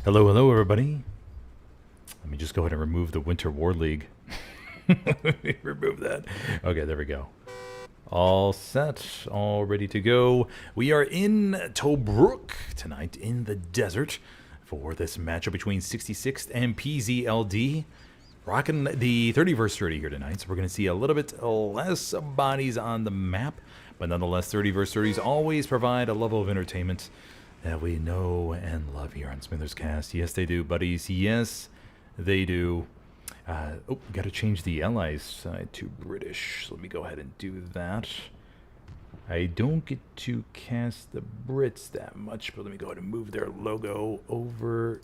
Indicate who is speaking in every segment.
Speaker 1: Hello, hello, everybody. Let me just go ahead and remove the Winter War League. Remove that. Okay, there we go. All set, all ready to go. We are in Tobruk tonight in the desert for this matchup between 66th and PZLD. Rocking the 30 vs 30 here tonight, so we're going to see a little bit less bodies on the map, but nonetheless 30 vs 30s always provide a level of entertainment that we know and love here on SmithersCast. Yes, they do, buddies. Yes, they do. Oh, got to change the allies side to British. So let me go ahead and do that. I don't get to cast the Brits that much, but let me go ahead and move their logo over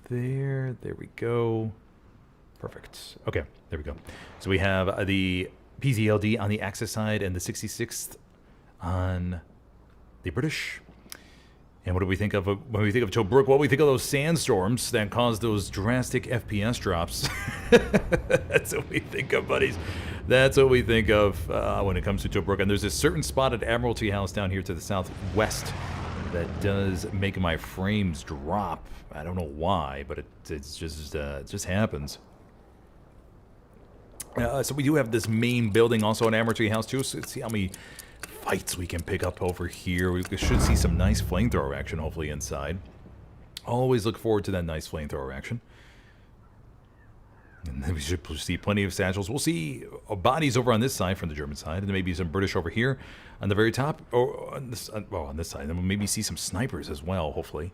Speaker 1: there. There we go. Perfect. Okay, there we go. So we have the PZLD on the Axis side and the 66th on the British. And what do we think of when we think of Tobruk? Well, we think of those sandstorms that cause those drastic FPS drops. That's what we think of, buddies. That's what we think of when it comes to Tobruk. And there's a certain spot at Admiralty House down here to the southwest that does make my frames drop. I don't know why, but it just happens. So we do have this main building also on Admiralty House too. So let's see how many fights we can pick up over here. We should see some nice flamethrower action hopefully inside. Always look forward to that nice flamethrower action. And then we should see plenty of satchels. We'll see bodies over on this side from the German side, and maybe some British over here on the very top, or on this, well, on this side. And we'll maybe see some snipers as well, hopefully.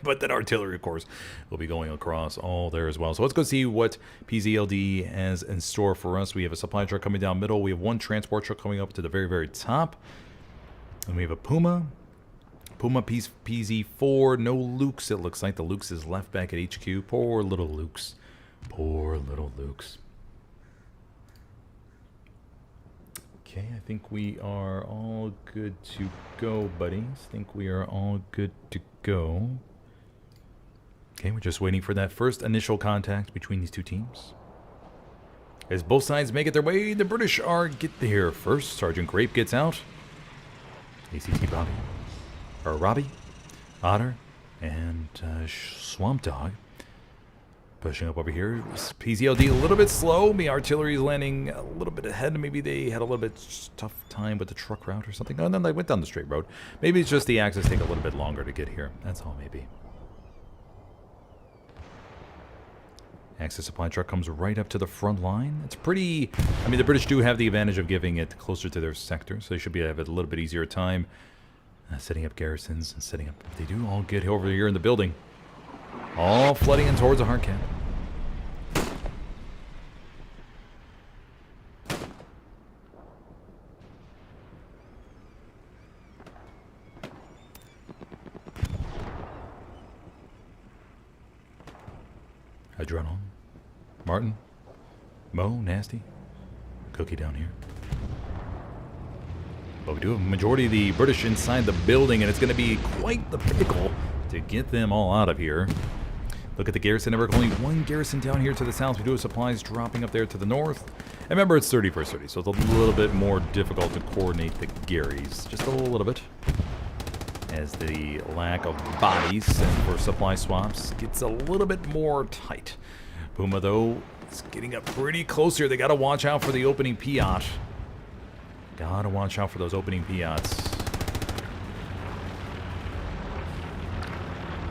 Speaker 1: But then artillery, of course, will be going across all there as well. So let's go see what PZLD has in store for us. We have a supply truck coming down middle. We have one transport truck coming up to the very, very top. And we have a Puma. Puma PZ4. No Lukes, it looks like. The Lukes is left back at HQ. Poor little Lukes. Poor little Lukes. Okay, I think we are all good to go, buddies. I think we are all good to go. Okay, we're just waiting for that first initial contact between these two teams. As both sides make it their way, the British get there first. Sergeant Grape gets out. ACT Bobby, or Robbie, Otter, and Swamp Dog pushing up over here. PZLD a little bit slow. The artillery is landing a little bit ahead. Maybe they had a little bit tough time with the truck route or something. Oh, and then they went down the straight road. Maybe it's just the Axis take a little bit longer to get here. That's all, maybe. Axis supply truck comes right up to the front line. It's pretty... I mean, the British do have the advantage of giving it closer to their sector, so they should have a little bit easier time setting up garrisons and setting up... They do all get over here in the building. All flooding in towards a hard cap. Adrenaline. Martin. Mo, Nasty. Cookie down here. But we do have a majority of the British inside the building, and it's going to be quite the pickle to get them all out of here. Look at the garrison network. Only one garrison down here to the south. We do have supplies dropping up there to the north. And remember, it's 30 vs 30, so it's a little bit more difficult to coordinate the Garys. Just a little bit. As the lack of bodies and for supply swaps gets a little bit more tight. Puma, though, is getting up pretty close here. They got to watch out for the opening Piat. Got to watch out for those opening Piats.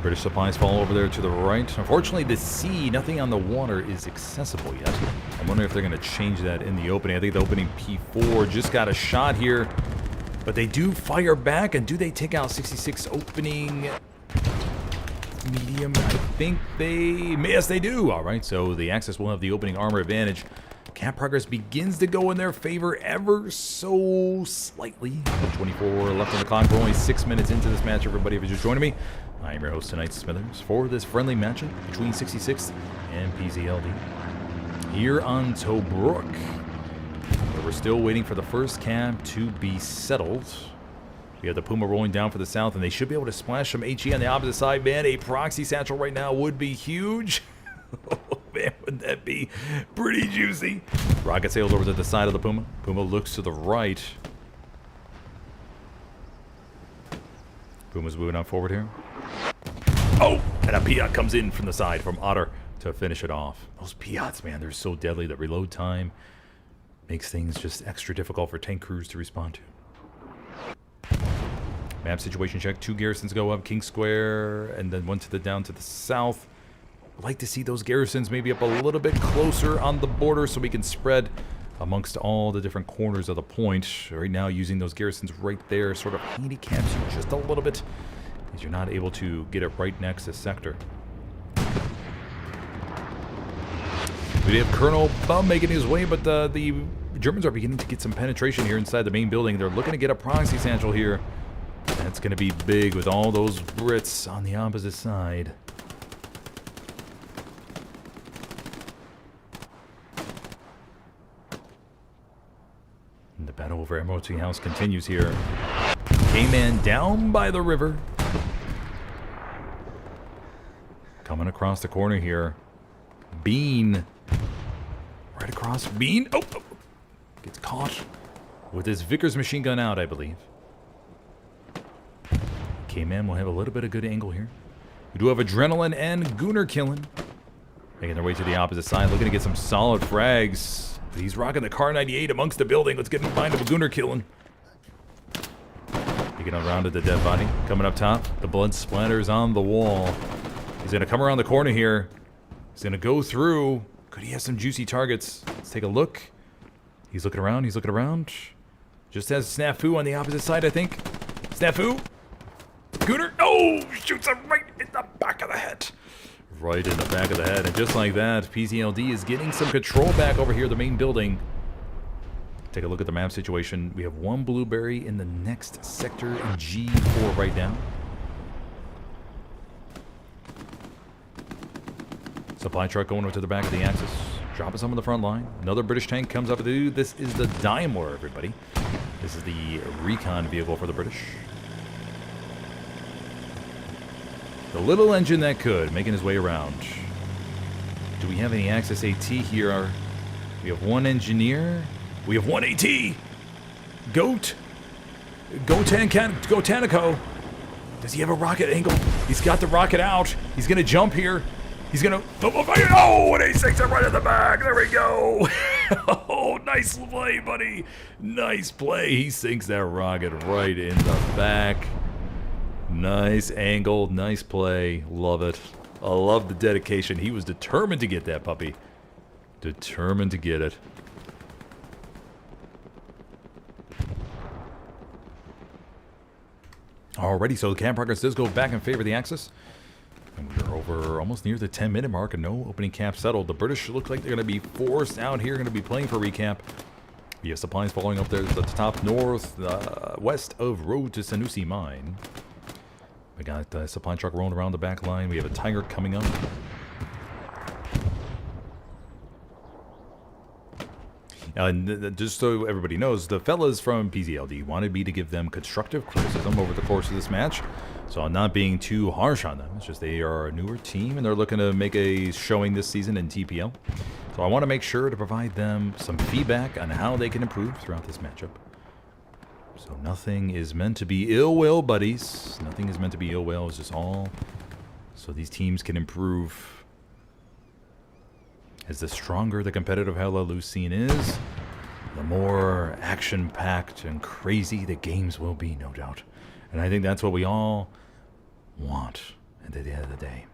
Speaker 1: British supplies fall over there to the right. Unfortunately, the sea, nothing on the water is accessible yet. I'm wondering if they're going to change that in the opening. I think the opening P4 just got a shot here. But they do fire back, and do they take out 66 opening medium? I think they... Yes, they do. All right, so the Axis will have the opening armor advantage. Cap progress begins to go in their favor ever so slightly. 24 left on the clock. We're only 6 minutes into this match, everybody. If you're just joining me, I'm your host tonight, Smithers, for this friendly matchup between 66 and PZLD here on Tobruk. We're still waiting for the first cab to be settled. We have the Puma rolling down for the south, and they should be able to splash some HE on the opposite side. Man, a proxy satchel right now would be huge. Oh, man, would that be pretty juicy. Rocket sails over to the side of the Puma. Puma looks to the right. Puma's moving on forward here. Oh, and a Piat comes in from the side from Otter to finish it off. Those Piats, man, they're so deadly. The reload time makes things just extra difficult for tank crews to respond to. Map situation check. 2 garrisons go up, King Square, and then one down to the south. I'd like to see those garrisons maybe up a little bit closer on the border so we can spread amongst all the different corners of the point. Right now, using those garrisons right there sort of handicaps you just a little bit, because you're not able to get it right next to sector. We have Colonel Bum making his way, but the Germans are beginning to get some penetration here inside the main building. They're looking to get a proxy satchel here. That's going to be big with all those Brits on the opposite side. And the battle over Admiralty House continues here. K-Man down by the river. Coming across the corner here. Bean. Right across. Bean. Oh! Gets caught with his Vickers machine gun out, I believe. K-Man will have a little bit of good angle here. We do have Adrenaline and Gooner killing. Making their way to the opposite side. Looking to get some solid frags. He's rocking the Car 98 amongst the building. Let's get in mind of a Gooner killing. Taking around to the dead body. Coming up top. The blood splatters on the wall. He's going to come around the corner here. He's going to go through. Could he have some juicy targets? Let's take a look. He's looking around. He's looking around. Just has Snafu on the opposite side, I think. Snafu. Gooner. Oh! Shoots him right in the back of the head. Right in the back of the head. And just like that, PZLD is getting some control back over here, the main building. Take a look at the map situation. We have 1 blueberry in the next sector in G4 right now. Supply truck going over to the back of the Axis. Dropping some on the front line. Another British tank comes up. This is the Daimler, everybody. This is the recon vehicle for the British. The little engine that could, making his way around. Do we have any Axis AT here? We have 1 engineer. We have 1 AT. Goat. Tanico. Does he have a rocket angle? He's got the rocket out. He's going to jump here. He's going to... Oh, an A6 right in the back. There we go. Oh, nice play, buddy. Nice play. He sinks that rocket right in the back. Nice angle. Nice play. Love it. I love the dedication. He was determined to get that puppy. Determined to get it. Alrighty, so the camp progress does go back in favor of the Axis. And we're over almost near the 10-minute mark and no opening cap settled. The British look like they're going to be forced out here, going to be playing for recap. We have supplies following up there at the top north, west of Road to Sanusi Mine. We got a supply truck rolling around the back line. We have a Tiger coming up. And just so everybody knows, the fellas from PZLD wanted me to give them constructive criticism over the course of this match. So I'm not being too harsh on them. It's just they are a newer team and they're looking to make a showing this season in TPL. So I want to make sure to provide them some feedback on how they can improve throughout this matchup. So nothing is meant to be ill will, buddies. Nothing is meant to be ill will. It's just all so these teams can improve. As the stronger the competitive HLL scene is, the more action-packed and crazy the games will be, no doubt. And I think that's what we all want at the end of the day.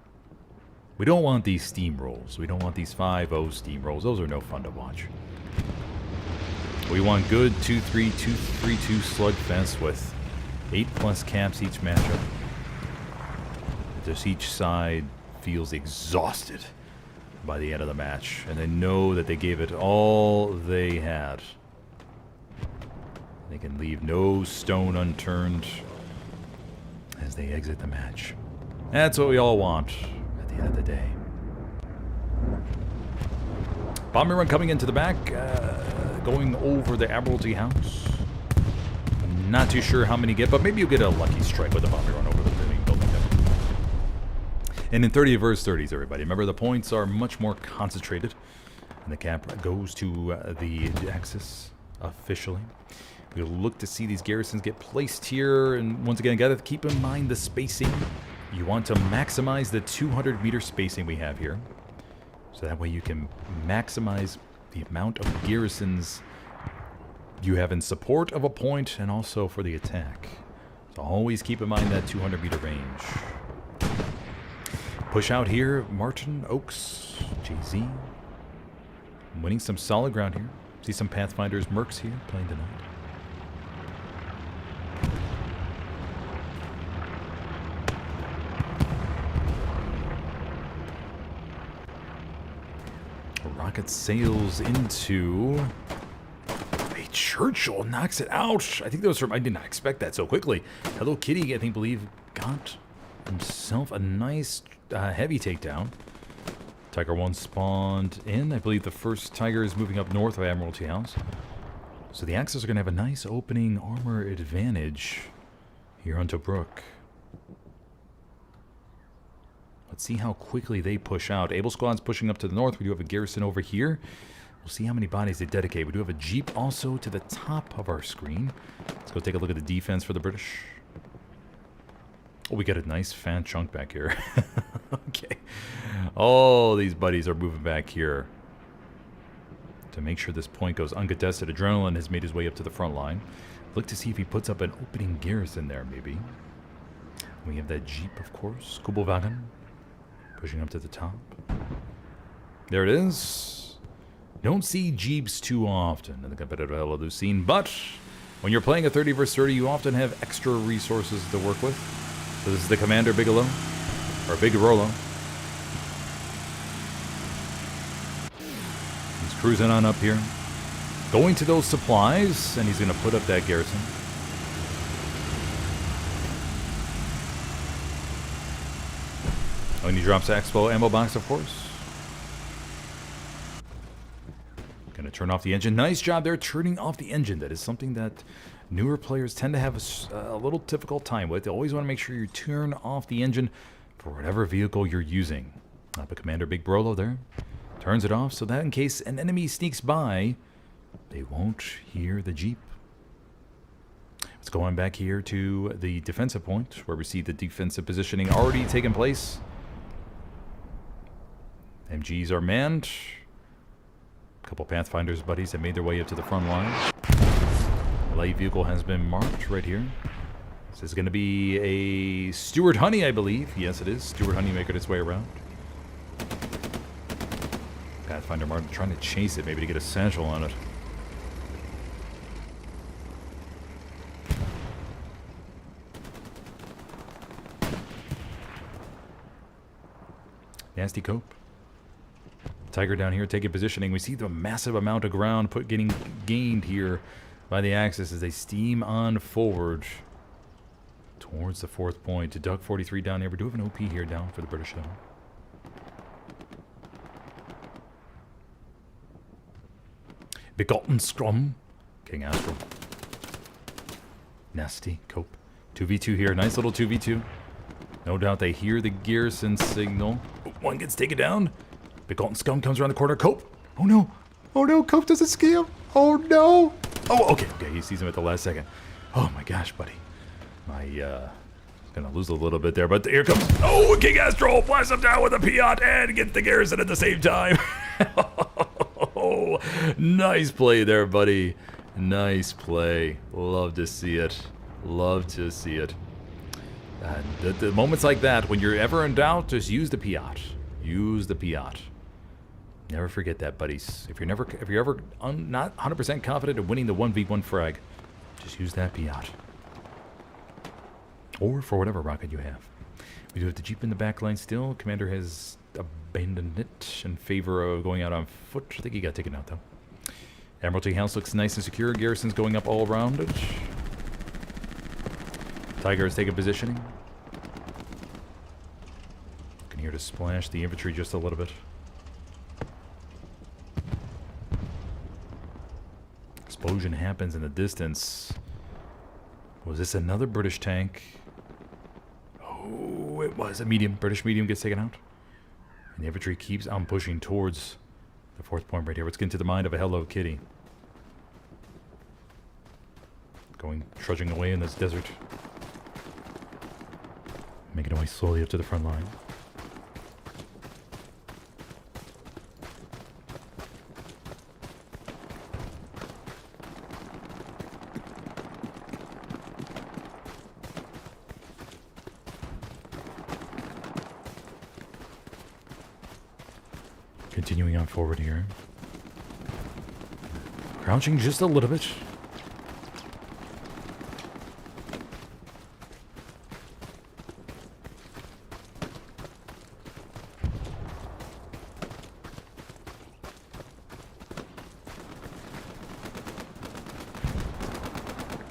Speaker 1: We don't want these steamrolls. We don't want these 5-0 steamrolls. Those are no fun to watch. We want good 2-3, 2-3-2 slugfest with 8+ caps each matchup. Just each side feels exhausted by the end of the match, and they know that they gave it all they had. They can leave no stone unturned as they exit the match. That's what we all want at the end of the day. Bomber run coming into the back, going over the Admiralty House. I'm not too sure how many get, but maybe you'll get a lucky strike with a bomber run over the main building. And in 30 versus 30s, everybody. Remember, the points are much more concentrated. And the cap goes to the Axis officially. We'll look to see these garrisons get placed here. And once again, got to keep in mind the spacing. You want to maximize the 200-meter spacing we have here. So that way you can maximize the amount of garrisons you have in support of a point and also for the attack. So always keep in mind that 200-meter range. Push out here, Martin, Oaks, JZ. Winning some solid ground here. See some Pathfinders, Mercs here playing tonight. Rocket sails into a Churchill, knocks it out. I think that was from, I did not expect that so quickly. Hello Kitty, I believe, got himself a nice heavy takedown. Tiger 1 spawned in. I believe the first Tiger is moving up north of Admiralty House. So the Axis are going to have a nice opening armor advantage here on Tobruk. Let's see how quickly they push out. Able Squad's pushing up to the north. We do have a garrison over here. We'll see how many bodies they dedicate. We do have a Jeep also to the top of our screen. Let's go take a look at the defense for the British. Oh, we got a nice fat chunk back here. Okay. Oh, these buddies are moving back here to make sure this point goes uncontested. Adrenaline has made his way up to the front line. Look to see if he puts up an opening garrison there, maybe. We have that Jeep, of course. Kubelwagen. Pushing up to the top. There it is. Don't see Jeeps too often in the competitive LLU scene, but when you're playing a 30 vs 30, you often have extra resources to work with. So this is the Commander Bigelow, or Big Rollo. He's cruising on up here. Going to those supplies, and he's going to put up that garrison. When he drops the Expo ammo box, of course. Gonna turn off the engine. Nice job there turning off the engine. That is something that newer players tend to have a little difficult time with. They always want to make sure you turn off the engine for whatever vehicle you're using. But Commander Big Brolo there turns it off so that in case an enemy sneaks by, they won't hear the Jeep. Let's go on back here to the defensive point where we see the defensive positioning already taking place. MGs are manned. A couple Pathfinders buddies have made their way up to the front line. The light vehicle has been marked right here. This is going to be a Stuart Honey, I believe. Yes, it is. Stuart Honey making its way around. Pathfinder Martin trying to chase it, maybe to get a satchel on it. Nasty Cope. Tiger down here taking positioning. We see the massive amount of ground getting gained here by the Axis as they steam on forward towards the fourth point. To Duck 43 down there. We do have an OP here down for the British though. Begotten Scrum. King Astral. Nasty Cope. 2v2 here. Nice little 2v2. No doubt they hear the garrison signal. One gets taken down. Begotten Scum comes around the corner. Cope. Oh no. Oh no. Cope doesn't scam. Oh no. Oh, okay. Okay. He sees him at the last second. Oh my gosh, buddy. Gonna lose a little bit there, but here comes. Oh, King Astral blasts him down with a Piat and gets the garrison at the same time. Oh, nice play there, buddy. Nice play. Love to see it. Love to see it. The moments like that, when you're ever in doubt, just use the Piat. Use the Piat. Never forget that, buddies. If you're ever not 100% confident in winning the 1v1 frag, just use that Piat. Or for whatever rocket you have. We do have the Jeep in the back line still. Commander has abandoned it in favor of going out on foot. I think he got taken out, though. Admiralty House looks nice and secure. Garrison's going up all around it. Tiger is taking positioning. Looking here to splash the infantry just a little bit. Explosion happens in the distance. Was this another British tank? Oh, it was a medium. British medium gets taken out. And the infantry keeps on pushing towards the fourth point right here. Let's get into the mind of a Hello Kitty. Going, trudging away in this desert. Making our way slowly up to the front line. Continuing on forward here. Crouching just a little bit.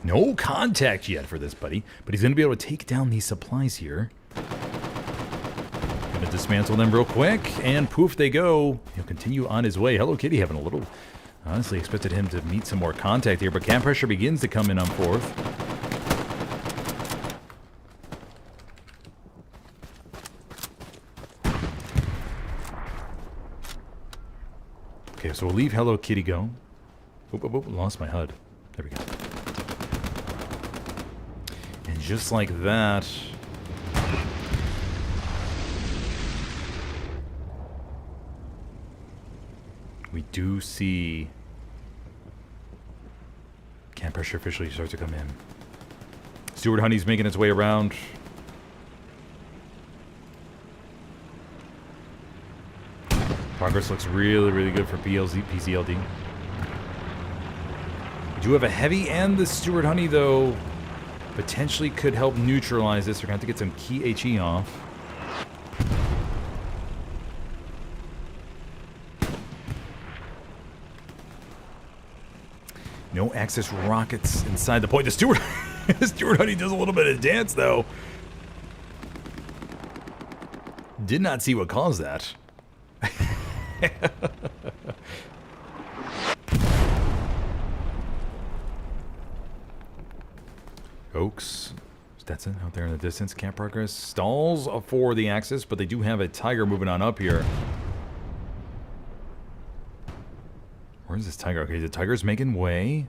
Speaker 1: No contact yet for this buddy, but he's going to be able to take down these supplies here. Going to dismantle them real quick, and poof they go. He'll continue on his way. Hello Kitty having a little... Honestly expected him to meet some more contact here, but camp pressure begins to come in on fourth. Okay, so we'll leave Hello Kitty go. Oop, oop, oop, lost my HUD. There we go. And just like that... we do see camp pressure officially start to come in. Stewart Honey's making its way around. Progress looks really, really good for PZLD. We do have a heavy, and the Stewart Honey, though, potentially could help neutralize this. We're going to have to get some key HE off. No access rockets inside the point. The Stewart Honey does a little bit of dance, though. Did not see what caused that. Oaks, Stetson out there in the distance. Camp progress stalls for the Axis, but they do have a Tiger moving on up here. Where's this Tiger? Okay, the Tiger's making way.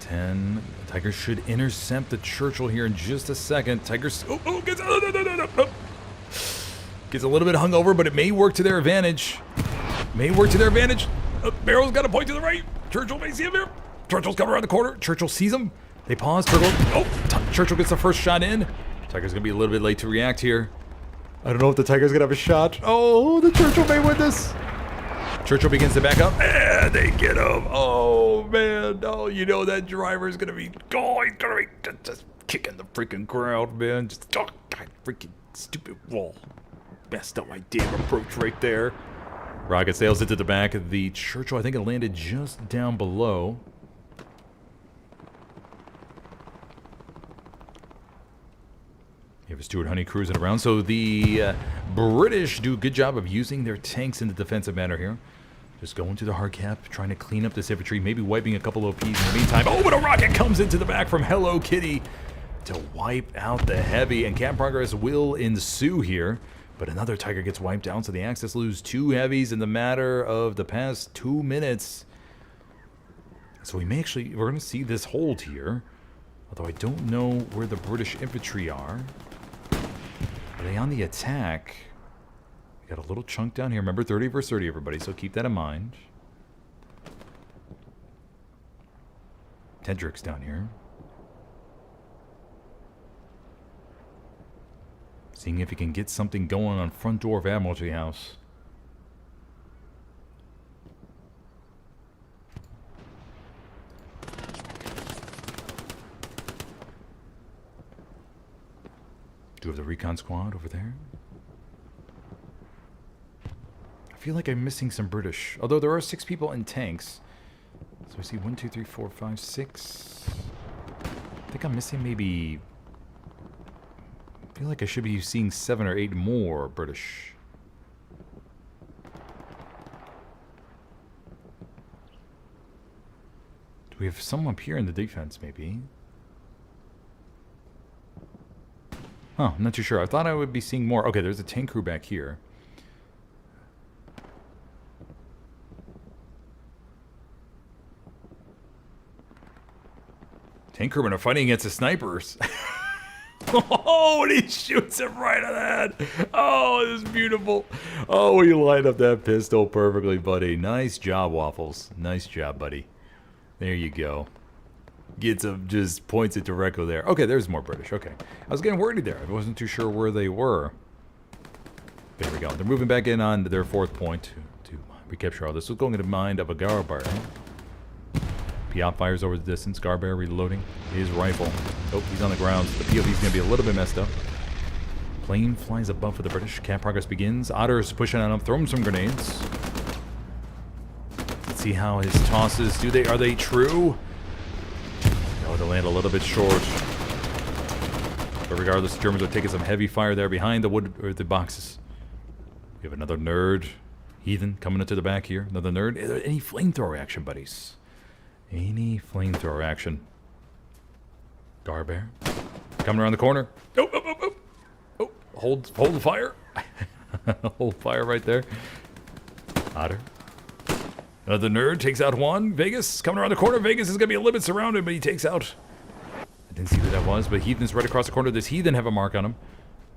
Speaker 1: The Tiger should intercept the Churchill here in just a second. Tiger's gets a little bit hungover, but it may work to their advantage. Barrow's got a point to the right. Churchill may see him here. Churchill's coming around the corner. Churchill sees him. They pause. Churchill gets the first shot in. Tiger's gonna be a little bit late to react here. I don't know if the Tiger's gonna have a shot. Oh, the Churchill may win this. Churchill begins to back up, and they get him. Oh, man. Oh, you know that driver's going to be... Oh, he's going to be just kicking the freaking ground, man. Just, oh, God, freaking stupid wall. Messed up my damn approach right there. Rocket sails into the back of the Churchill. I think it landed just down below. You have a Stewart Honey cruising around. So the British do a good job of using their tanks in the defensive manner here. Just going to the hard cap, trying to clean up this infantry, maybe wiping a couple of OPs in the meantime. Oh, but a rocket comes into the back from Hello Kitty to wipe out the heavy, and camp progress will ensue here. But another Tiger gets wiped down, so the Axis lose 2 heavies in the matter of the past 2 minutes. So we're going to see this hold here. Although I don't know where the British infantry are. Are they on the attack? We got a little chunk down here. Remember 30 versus 30, everybody, so keep that in mind. Tedrick's down here. Seeing if he can get something going on front door of Admiralty House. Do we have the recon squad over there? I feel like I'm missing some British. Although there are 6 people in tanks. So I see 1, 2, 3, 4, 5, 6. I think I'm missing maybe... I feel like I should be seeing 7 or 8 more British. Do we have some up here in the defense, maybe? Huh, I'm not too sure. I thought I would be seeing more. Okay, there's a tank crew back here. Tank crewmen are fighting against the snipers. Oh, and he shoots him right at that. Oh, this is beautiful. Oh, he lined up that pistol perfectly, buddy. Nice job, Waffles. Nice job, buddy. There you go. Gets him, just points it directly there. Okay, there's more British. Okay. I was getting worried there. I wasn't too sure where they were. There we go. They're moving back in on their 4th point to recapture all this. So going into the mind of a Garbear. Piot fires over the distance. Garbear reloading his rifle. Oh, he's on the ground. The POV's going to be a little bit messed up. Plane flies above for the British. Cap progress begins. Otter's pushing on him, throwing some grenades. Let's see how his tosses are they true? No, they land a little bit short. But regardless, the Germans are taking some heavy fire there behind the wood or the boxes. We have another nerd. Heathen coming into the back here. Another nerd. Is there any flamethrower action, buddies? Any flamethrower action? Garbear coming around the corner. Oh, hold the fire. Hold fire right there. Otter. Another nerd takes out one. Vegas coming around the corner. Vegas is going to be a little bit surrounded, but he takes out. I didn't see who that was, but Heathen's right across the corner. Does Heathen have a mark on him?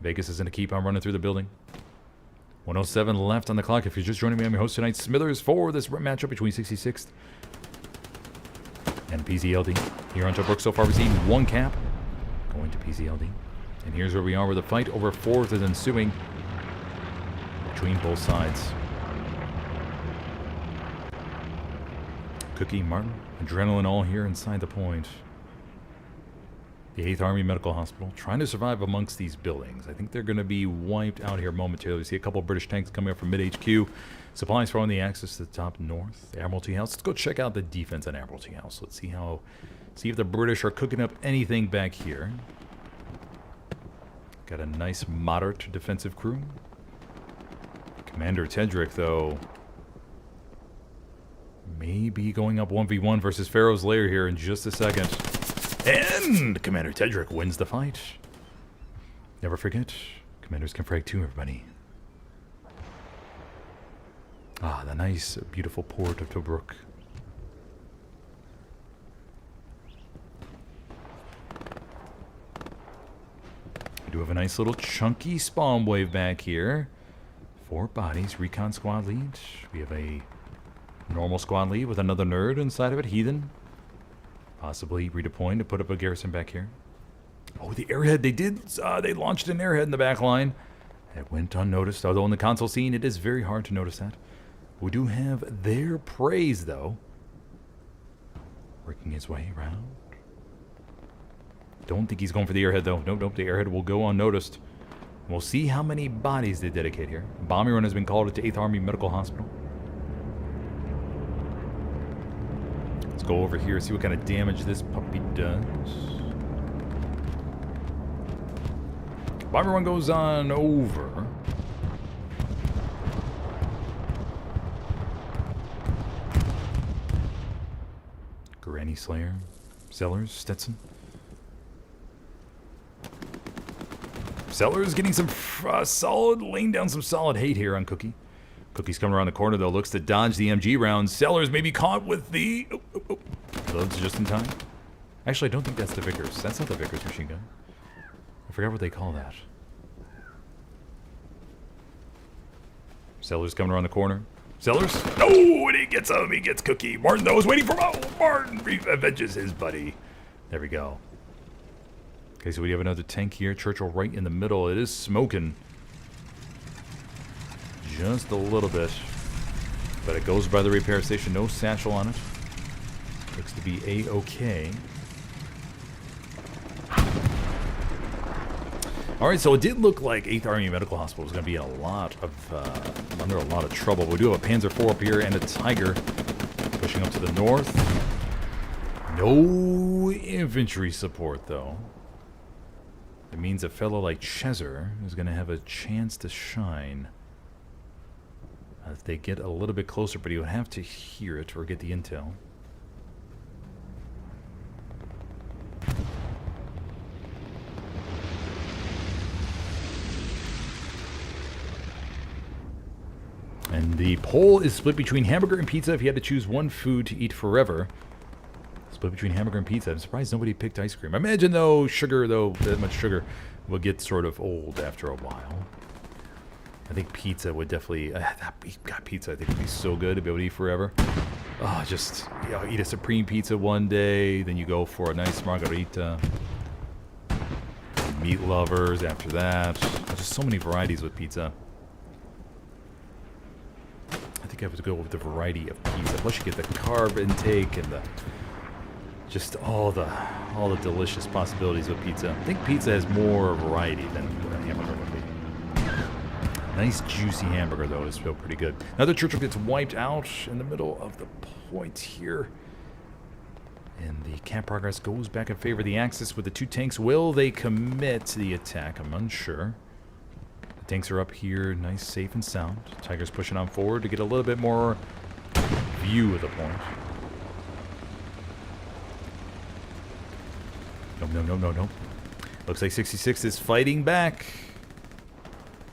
Speaker 1: Vegas is going to keep on running through the building. 107 left on the clock. If you're just joining me, I'm your host tonight, Smithers, for this matchup between 66th and PZLD. Here on Tobruk, so far we've seen 1 cap going to PZLD. And here's where we are, where the fight over 4th is ensuing between both sides. Cookie, Martin, adrenaline all here inside the point. The 8th Army Medical Hospital, trying to survive amongst these buildings. I think they're going to be wiped out here momentarily. We see a couple of British tanks coming up from mid-HQ. Supplies throwing the axis to the top north. The Admiralty House. Let's go check out the defense on Admiralty House. Let's see if the British are cooking up anything back here. Got a nice moderate defensive crew. Commander Tedrick, though, may be going up 1v1 versus Pharaoh's Lair here in just a second. And Commander Tedrick wins the fight. Never forget, commanders can frag too, everybody. Ah, the nice, beautiful port of Tobruk. We do have a nice little chunky spawn wave back here. 4 bodies, recon squad lead. We have a normal squad lead with another nerd inside of it, Heathen. Possibly redeploying to put up a garrison back here. Oh, the airhead. They launched an airhead in the back line. It went unnoticed, although in the console scene, it is very hard to notice that. We do have their praise, though. Working his way around. Don't think he's going for the airhead, though. Nope, the airhead will go unnoticed. We'll see how many bodies they dedicate here. Bombing run has been called to 8th Army Medical Hospital. Let's go over here and see what kind of damage this puppy does. Bomber run goes on over. Granny Slayer, Sellers, Stetson. Sellers getting some laying down some solid hate here on Cookie. Cookie's coming around the corner, though, looks to dodge the MG rounds. Sellers may be caught with the... Loads just in time. Actually, I don't think that's the Vickers. That's not the Vickers machine gun. I forgot what they call that. Sellers coming around the corner. Sellers? No! And he gets him! He gets Cookie. Martin, though, is waiting for him. Oh, Martin avenges his buddy. There we go. Okay, so we have another tank here. Churchill right in the middle. It is smoking. Just a little bit. But it goes by the repair station. No satchel on it. Looks to be A-okay. Alright, so it did look like 8th Army Medical Hospital was going to be in under a lot of trouble. We do have a Panzer IV up here and a Tiger pushing up to the north. No infantry support, though. It means a fellow like Cheser is going to have a chance to shine. If they get a little bit closer, but he would have to hear it or get the intel. And the poll is split between hamburger and pizza if you had to choose one food to eat forever. This Split between hamburger and pizza. I'm surprised nobody picked ice cream. I imagine, though, that much sugar will get sort of old after a while. I think pizza would definitely... God, pizza I think would be so good to be able to eat forever. Oh, just, eat a supreme pizza one day, then you go for a nice margarita. Meat lovers after that. There's just so many varieties with pizza. I think I would go with the variety of pizza. Plus you get the carb intake and just all the delicious possibilities with pizza. I think pizza has more variety than a hamburger would be. Nice juicy hamburger though is still pretty good. Another Churchill gets wiped out in the middle of the point here. And the camp progress goes back in favor of the Axis with the 2 tanks. Will they commit to the attack? I'm unsure. The tanks are up here, nice, safe, and sound. Tiger's pushing on forward to get a little bit more view of the point. No. Looks like 66 is fighting back.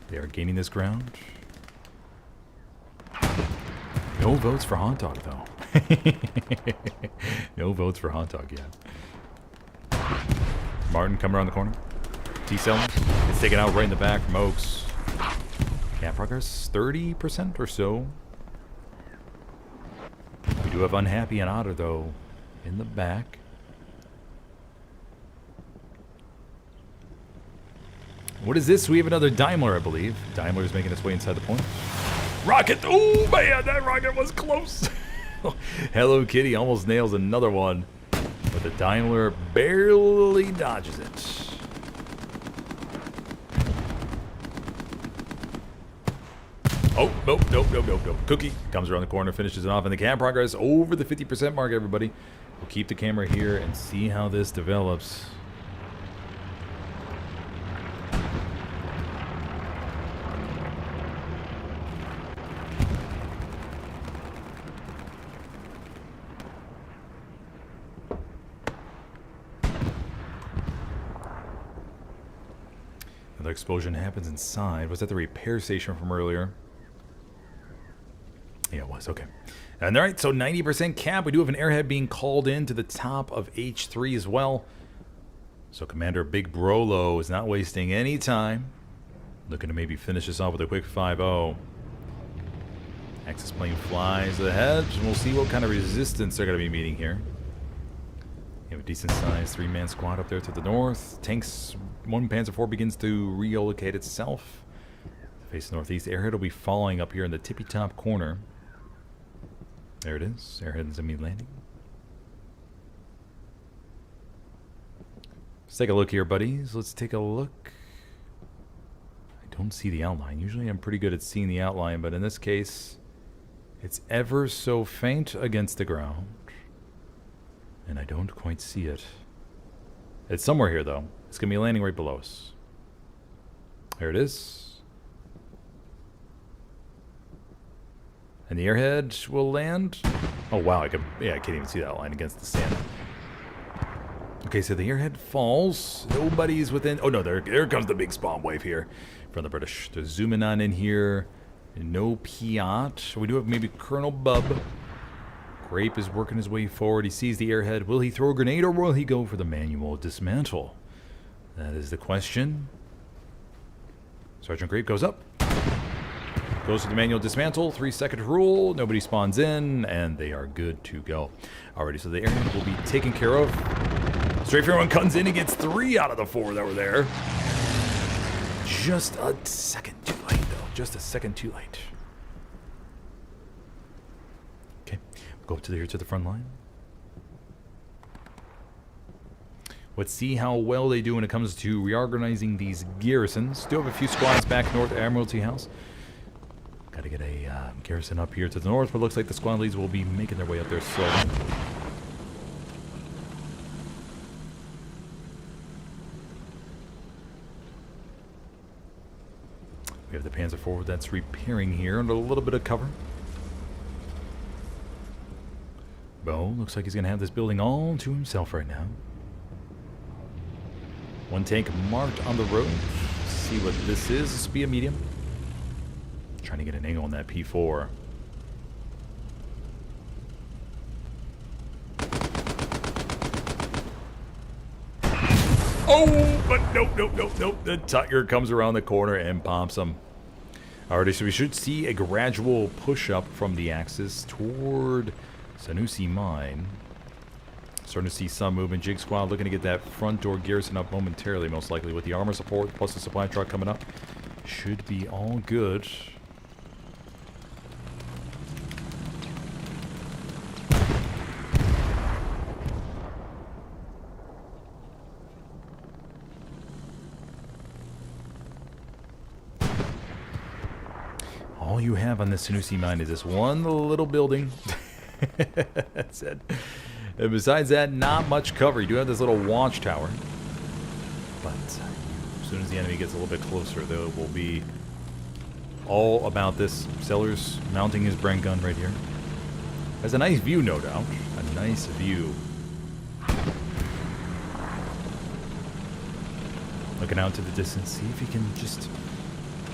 Speaker 1: They are gaining this ground. No votes for Hot Dog, though. No votes for Hot Dog yet. Martin coming around the corner. T-cell. It's taken out right in the back from Oaks. Camp progress, 30% or so. We do have Unhappy and Otter, though, in the back. What is this? We have another Daimler, I believe. Daimler is making its way inside the point. Rocket! Oh, man, that rocket was close. Hello Kitty almost nails another one. But the Daimler barely dodges it. Oh, nope. Cookie comes around the corner, finishes it off, and the camp progress over the 50% mark, everybody. We'll keep the camera here and see how this develops. Another explosion happens inside. Was that the repair station from earlier? Yeah, it was. Okay. And all right, so 90% cap. We do have an airhead being called in to the top of H3 as well. So Commander Big Brolo is not wasting any time. Looking to maybe finish this off with a quick 5-0. Axis plane flies ahead, and we'll see what kind of resistance they're going to be meeting here. You have a decent-sized 3-man squad up there to the north. Tanks, 1 Panzer IV begins to relocate itself. Face northeast. Airhead will be following up here in the tippy-top corner. There it is. Airhead is immediately landing. Let's take a look here, buddies. Let's take a look. I don't see the outline. Usually I'm pretty good at seeing the outline, but in this case, it's ever so faint against the ground. And I don't quite see it. It's somewhere here, though. It's going to be landing right below us. There it is. And the airhead will land. Oh, wow. I can't even see that line against the sand. Okay, so the airhead falls. Nobody's within... Oh, no, there comes the big spawn wave here from the British. They're zooming on in here. No Piat. We do have maybe Colonel Bub. Grape is working his way forward. He sees the airhead. Will he throw a grenade or will he go for the manual dismantle? That is the question. Sergeant Grape goes up. Goes to the manual dismantle. 3-second rule. Nobody spawns in, and they are good to go. Alrighty, so the airhead will be taken care of. Strafe Airman comes in and gets 3 out of the 4 that were there. Just a second too late, though. Just a second too late. Go up to the front line. Let's see how well they do when it comes to reorganizing these garrisons. Still have a few squads back north at Admiralty House. Got to get a garrison up here to the north, but it looks like the squad leads will be making their way up there slowly. We have the Panzer IV that's repairing here under a little bit of cover. Bo looks like he's going to have this building all to himself right now. 1 tank marked on the road. Let's see what this is. This will be a medium. Trying to get an angle on that P4. Oh, but nope. The Tiger comes around the corner and pomps him. Alrighty, so we should see a gradual push-up from the Axis toward Sanusi Mine. Starting to see some movement. Jig Squad looking to get that front door garrison up momentarily, most likely, with the armor support plus the supply truck coming up. Should be all good. All you have on this Sanusi Mine is this one little building. That's it. And besides that, not much cover. You do have this little watchtower. But as soon as the enemy gets a little bit closer, they will be all about this. Sellers mounting his Brent gun right here. Has a nice view, no doubt. A nice view. Looking out to the distance. See if he can just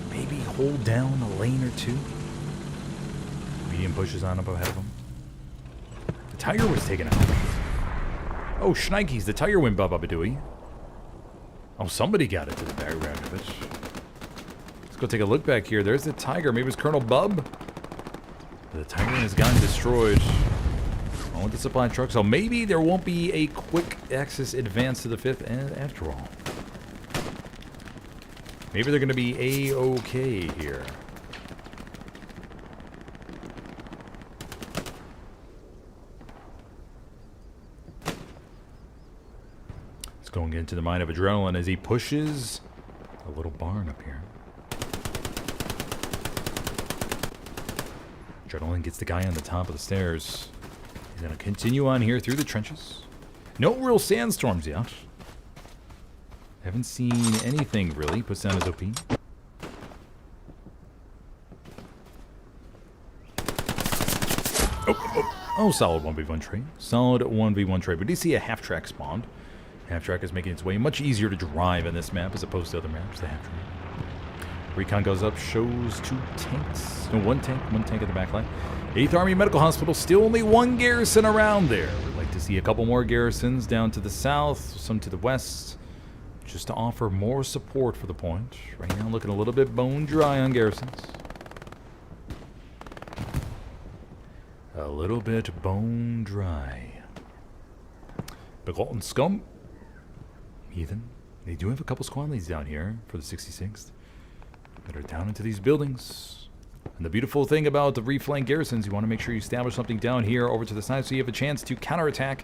Speaker 1: maybe hold down a lane or two. Medium pushes on up ahead of him. The Tiger was taken out. Oh, Schneikes, the Tiger went Baba-Badooey. Oh, somebody got it to the background of it. Let's go take a look back here. There's the Tiger. Maybe it was Colonel Bub. The Tiger has gotten destroyed. On with the supply truck. So maybe there won't be a quick Axis advance to the 5th after all. Maybe they're going to be A-okay here. Let's go and get into the mind of Adrenaline as he pushes a little barn up here. Adrenaline gets the guy on the top of the stairs. He's going to continue on here through the trenches. No real sandstorms yet. Haven't seen anything really. Puts down his OP. Oh, solid 1v1 trade. Solid 1v1 trade. We do see a half-track spawned. Half-track is making its way much easier to drive in this map as opposed to other maps. The half-track. Recon goes up, shows 2 tanks. No, one tank at the back line. 8th Army Medical Hospital, still only 1 garrison around there. We'd like to see a couple more garrisons down to the south, some to the west. Just to offer more support for the point. Right now looking a little bit bone dry on garrisons. A little bit bone dry. Begotten Scum. Heathen. They do have a couple squad leads down here for the 66th. That are down into these buildings. And the beautiful thing about the reflank garrisons, you want to make sure you establish something down here over to the side so you have a chance to counterattack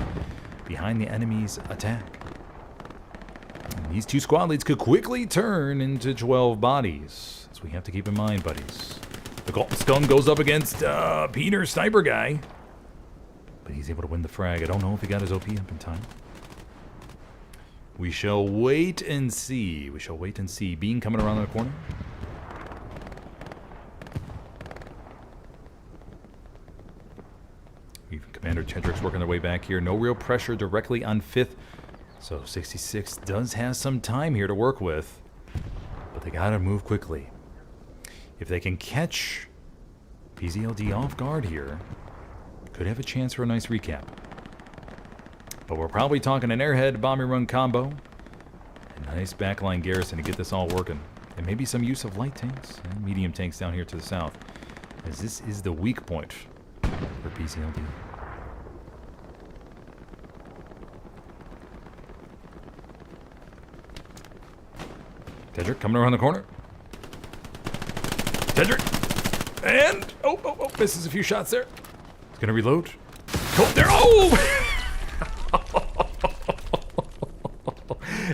Speaker 1: behind the enemy's attack. These 2 squad leads could quickly turn into 12 bodies. So we have to keep in mind, buddies. The Golden Scum goes up against Peter Sniper guy. But he's able to win the frag. I don't know if he got his OP up in time. We shall wait and see. We shall wait and see. Bean coming around the corner. Even Commander Tedrick's working their way back here. No real pressure directly on 5th. So 66 does have some time here to work with, but they gotta move quickly. If they can catch PZLD off guard here, could have a chance for a nice recap. But we're probably talking an airhead bombing run combo, a nice backline garrison to get this all working, and maybe some use of light tanks and medium tanks down here to the south, as this is the weak point for PZLD. Tedrick coming around the corner. Tedrick. And, oh, misses a few shots there. He's going to reload. Colt there. Oh!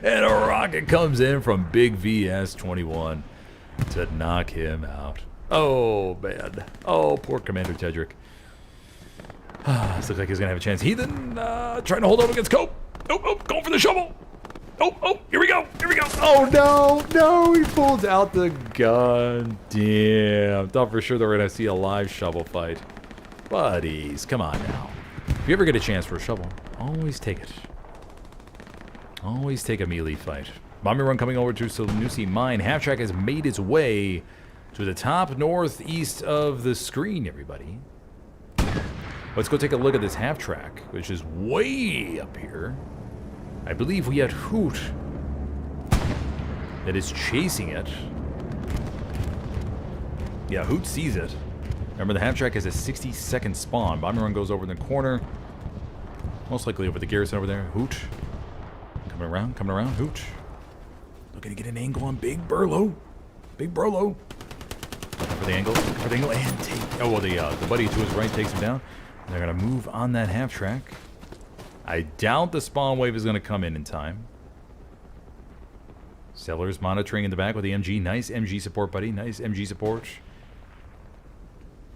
Speaker 1: And a rocket comes in from Big VS-21 to knock him out. Oh, man. Oh, poor Commander Tedrick. This looks like he's going to have a chance. Heathen trying to hold up against Cope. Oh, going for the shovel. Oh, here we go. Oh, no, he pulled out the gun. Damn. Thought for sure that we're going to see a live shovel fight. Buddies, come on now. If you ever get a chance for a shovel, always take it. Always take a melee fight. Bombing run coming over to Sanusi Mine. Half-track has made its way to the top northeast of the screen, everybody. Let's go take a look at this half-track, which is way up here. I believe we had Hoot that is chasing it. Yeah, Hoot sees it. Remember, the half-track has a 60-second spawn. Bomber Run goes over in the corner. Most likely over the garrison over there. Hoot. Coming around, Hoot. Looking to get an angle on Big Burlo. Big Burlo. Looking for the angle, and take... Oh, well, the buddy to his right takes him down. And they're going to move on that half-track. I doubt the spawn wave is going to come in time. Sellers monitoring in the back with the MG. Nice MG support, buddy. Nice MG support.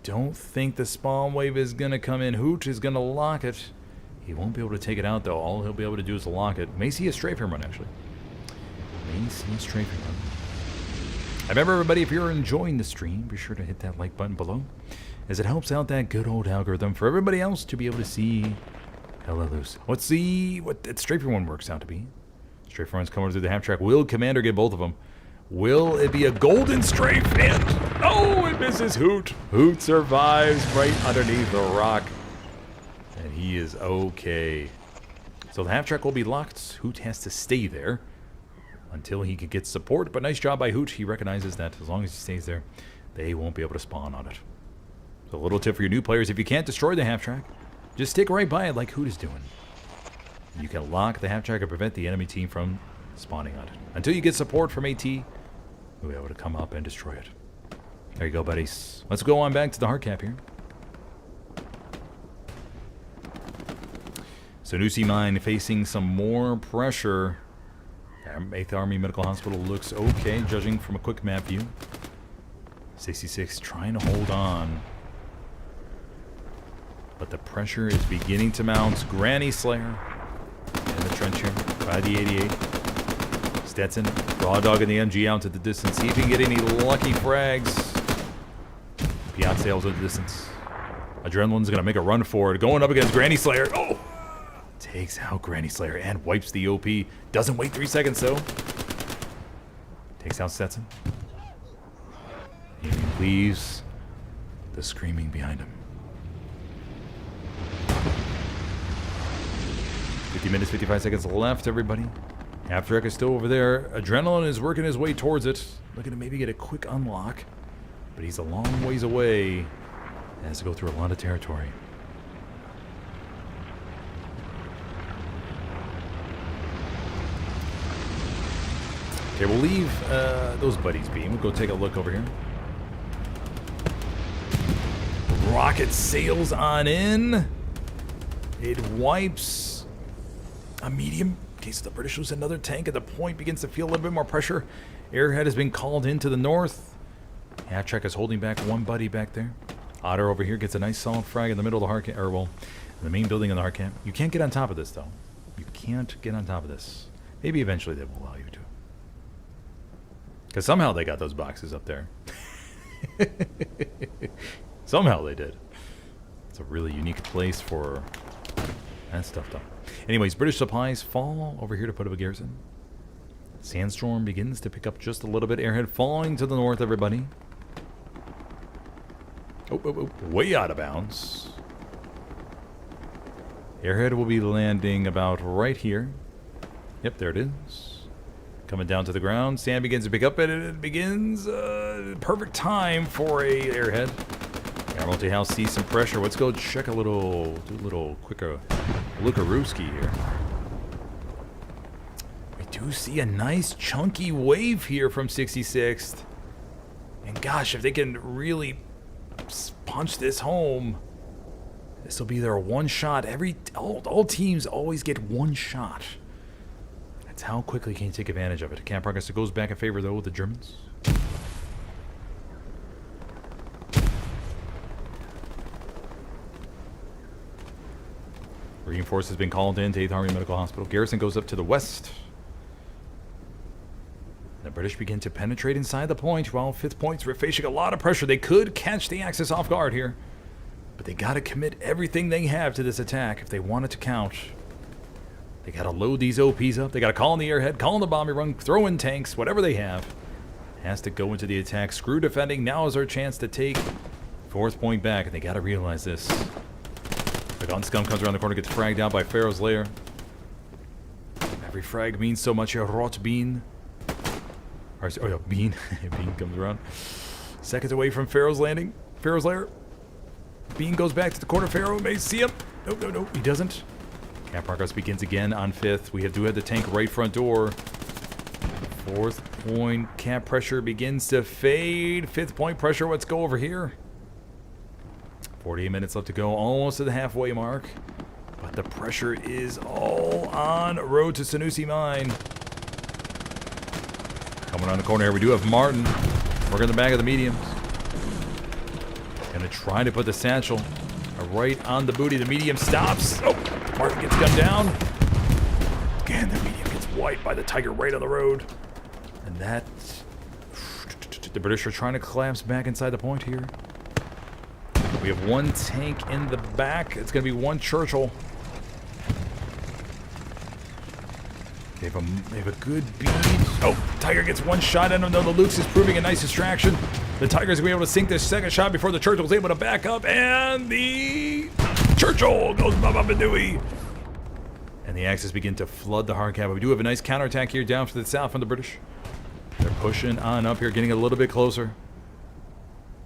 Speaker 1: Don't think the spawn wave is going to come in. Hoot is going to lock it. He won't be able to take it out, though. All he'll be able to do is lock it. May see a strafing run, actually. May see a strafing run. Remember, everybody, if you're enjoying the stream, be sure to hit that like button below, as it helps out that good old algorithm for everybody else to be able to see Helios. Let's see what that strafing one works out to be. Strafing run's coming through the half track. Will Commander get both of them? Will it be a golden strafe? And oh, it misses Hoot. Hoot survives right underneath the rock. And he is okay. So the half track will be locked. Hoot has to stay there until he can get support. But nice job by Hoot. He recognizes that as long as he stays there, they won't be able to spawn on it. So a little tip for your new players: if you can't destroy the half track, just stick right by it like Hoot is doing. You can lock the half track and prevent the enemy team from spawning on it. Until you get support from AT, you'll be able to come up and destroy it. There you go, buddies. Let's go on back to the hard cap here. So Nusi Mine facing some more pressure. 8th Army Medical Hospital looks okay, judging from a quick map view. 66 trying to hold on. But the pressure is beginning to mount. Granny Slayer in the trench here by the 88. Stetson, Raw Dog in the MG out to the distance. See if he can get any lucky frags. Piat sails to the distance. Adrenaline's going to make a run for it. Going up against Granny Slayer. Oh! Takes out Granny Slayer and wipes the OP. Doesn't wait 3 seconds, though. Takes out Stetson. He leaves the screaming behind him. 50 minutes, 55 seconds left, everybody. Half-track is still over there. Adrenaline is working his way towards it. Looking to maybe get a quick unlock. But he's a long ways away. He has to go through a lot of territory. Okay, we'll leave those buddies be. We'll go take a look over here. Rocket sails on in. It wipes a medium in case the British lose another tank at the point. Begins to feel a little bit more pressure. Airhead has been called in to the north. Half-track is holding back one buddy back there. Otter over here gets a nice solid frag in the middle of the hard camp, or well, in the main building in the hard camp. You can't get on top of this, though. You can't get on top of this. Maybe eventually they will allow you to. Because somehow they got those boxes up there. Somehow they did. It's a really unique place for that stuff, though. Anyways, British supplies fall over here to put up a garrison. Sandstorm begins to pick up just a little bit. Airhead falling to the north, everybody. Oh, way out of bounds. Airhead will be landing about right here. Yep, there it is. Coming down to the ground. Sand begins to pick up, and it begins perfect time for a airhead. Admiralty House sees some pressure. Let's go check do a little quicker lookarooski here. We do see a nice chunky wave here from 66th. And gosh, if they can really punch this home, this will be their one shot. All teams always get one shot. That's how quickly can you take advantage of it. Camp progress, it goes back in favor, though, of the Germans. Reinforce has been called in to 8th Army Medical Hospital. Garrison goes up to the west. The British begin to penetrate inside the point while 5th points were facing a lot of pressure. They could catch the Axis off guard here, but they got to commit everything they have to this attack if they want it to count. They got to load these OPs up. They got to call in the airhead, call in the bombing run, throw in tanks, whatever they have. Has to go into the attack. Screw defending. Now is our chance to take 4th point back, and they got to realize this. The gun scum comes around the corner, gets fragged out by Pharaoh's Lair. Every frag means so much, you rot bean. Oh, no, Bean. Bean comes around. Seconds away from Pharaoh's landing. Pharaoh's lair. Bean goes back to the corner. Pharaoh may see him. No, he doesn't. Cap progress begins again on 5th. We do have the tank right front door. 4th point. Cap pressure begins to fade. 5th point pressure. Let's go over here. 48 minutes left to go. Almost to the halfway mark. But the pressure is all on. Road to Sanusi Mine. Coming around the corner here, we do have Martin. Working the back of the mediums. Gonna try to put the satchel right on the booty. The medium stops. Oh, Martin gets gunned down. Again, the medium gets wiped by the Tiger right on the road. And that... The British are trying to collapse back inside the point here. We have one tank in the back. It's gonna be one Churchill. They have a good bead. Oh, Tiger gets one shot at him, though the Luke's is proving a nice distraction. The Tiger's going to be able to sink this second shot before the Churchill's able to back up, and the Churchill goes Bababadooey. And the Axis begin to flood the hard cap. We do have a nice counterattack here down to the south from the British. They're pushing on up here, getting a little bit closer.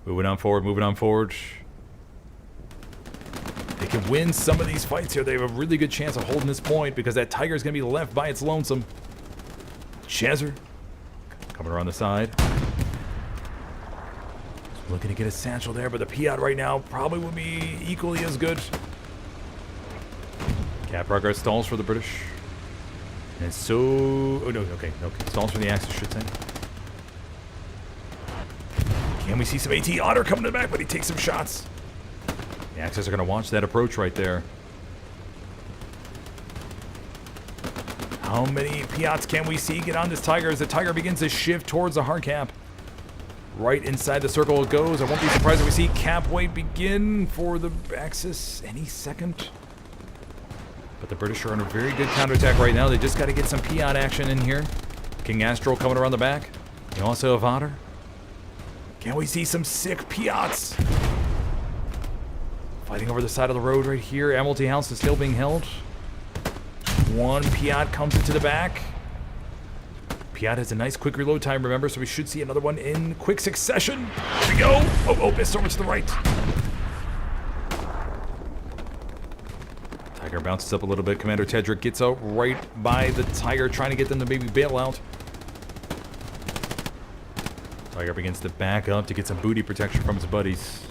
Speaker 1: Moving on forward. They can win some of these fights here. They have a really good chance of holding this point because that Tiger is going to be left by its lonesome. Chazer coming around the side. Looking to get a satchel there, but the Piat right now probably would be equally as good. Cap progress stalls for the British. And so... Oh, no, okay. Stalls for the Axis, should say. Can we see some AT Otter coming to the back, but he takes some shots. The Axis are going to watch that approach right there. How many Piats can we see get on this Tiger as the Tiger begins to shift towards the hard cap? Right inside the circle it goes. I won't be surprised if we see cap weight begin for the Axis any second. But the British are on a very good counterattack right now. They just got to get some Piat action in here. King Astral coming around the back. You also have Otter. Can we see some sick Piats? Fighting over the side of the road right here. Admiralty House is still being held. One Piat comes into the back. Piat has a nice quick reload time, remember, so we should see another one in quick succession. Here we go. Oh, missed over to the right. Tiger bounces up a little bit. Commander Tedrick gets out right by the Tiger, trying to get them to maybe bail out. Tiger begins to back up to get some booty protection from his buddies.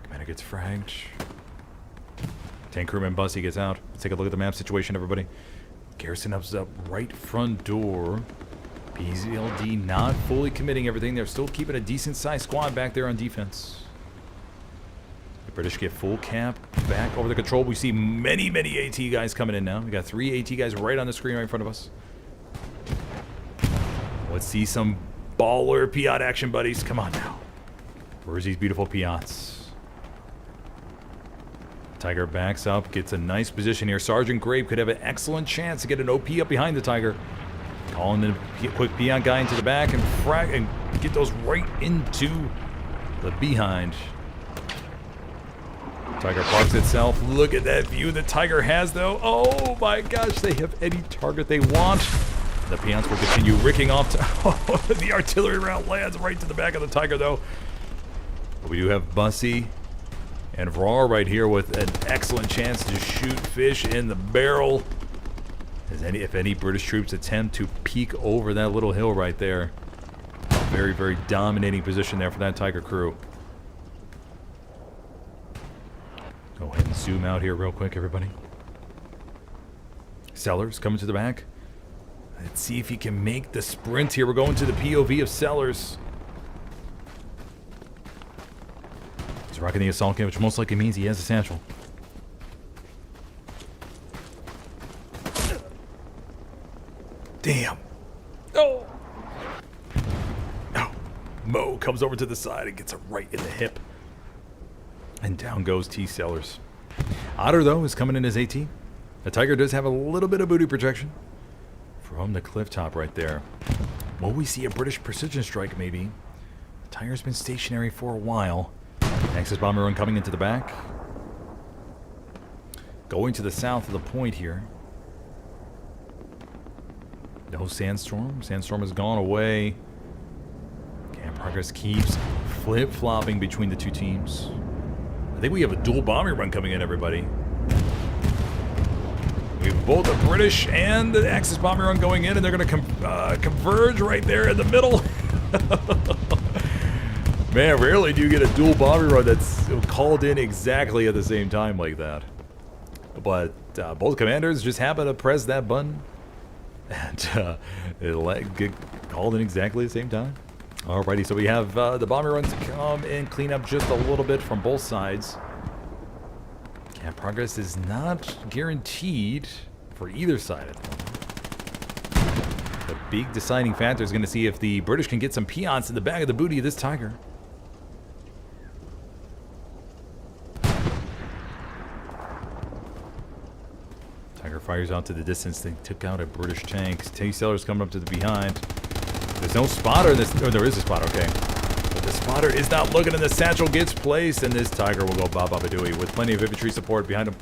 Speaker 1: Commander gets fragged. Tank crewman Bussy gets out. Let's take a look at the map situation, everybody. Garrison up right front door. PZLD not fully committing everything. They're still keeping a decent sized squad back there on defense. The British get full cap back over the control. We see many AT guys coming in now. We got 3 AT guys right on the screen right in front of us. Let's see some baller Piat action, buddies. Come on now. Where's these beautiful Piats? Tiger backs up, gets a nice position here. Sergeant Grape could have an excellent chance to get an OP up behind the Tiger. Calling the quick Piat guy into the back and frag and get those right into the behind. Tiger parks itself. Look at that view the Tiger has, though. Oh my gosh, they have any target they want. The Piats will continue ricking off. The artillery round lands right to the back of the Tiger, though. But we do have Bussy and Vrar right here with an excellent chance to shoot fish in the barrel. If any British troops attempt to peek over that little hill right there. Very dominating position there for that Tiger crew. Go ahead and zoom out here real quick, everybody. Sellers coming to the back. Let's see if he can make the sprint here. We're going to the POV of Sellers. He's rocking the assault kit, which most likely means he has a satchel. Damn. Oh. Oh. Mo comes over to the side and gets it right in the hip. And down goes T. Sellers. Otter, though, is coming in as AT. The Tiger does have a little bit of booty protection from the cliff top right there. Will we see a British precision strike, maybe? The Tiger's been stationary for a while. Axis bomber run coming into the back. Going to the south of the point here. No Sandstorm. Sandstorm has gone away. Camp Progress keeps flip-flopping between the two teams. I think we have a dual bombing run coming in, everybody. We have both the British and the Axis bombing run going in, and they're going to converge right there in the middle. Man, rarely do you get a dual bombing run that's called in exactly at the same time like that. But both commanders just happen to press that button, and it'll get called in exactly at the same time. Alrighty, so we have the bombing runs come and clean up just a little bit from both sides. Camp Progress is not guaranteed for either side at the moment. The big deciding factor is going to see if the British can get some peons in the back of the booty of this Tiger. Tiger fires out to the distance. They took out a British tank. T-Sailor's coming up to the behind. There's no spotter in this. Oh, there is a spotter, okay. But the spotter is not looking, and the satchel gets placed, and this Tiger will go ba-ba-ba-dooey with plenty of infantry support behind him.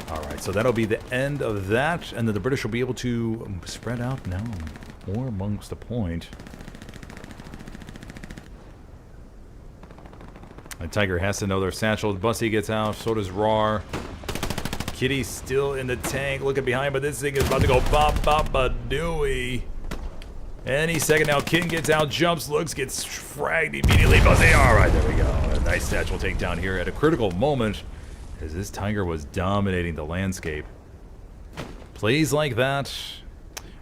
Speaker 1: Alright, so that'll be the end of that, and then the British will be able to spread out now more amongst the point. The Tiger has to know their satchel. Bussy gets out, so does Rar. Kitty's still in the tank, looking behind, but this thing is about to go ba-ba-ba-dooey. Any second now, Kin gets out, jumps, looks, gets fragged immediately. Bussy, alright, there we go. A nice satchel takedown here at a critical moment, as this Tiger was dominating the landscape. Plays like that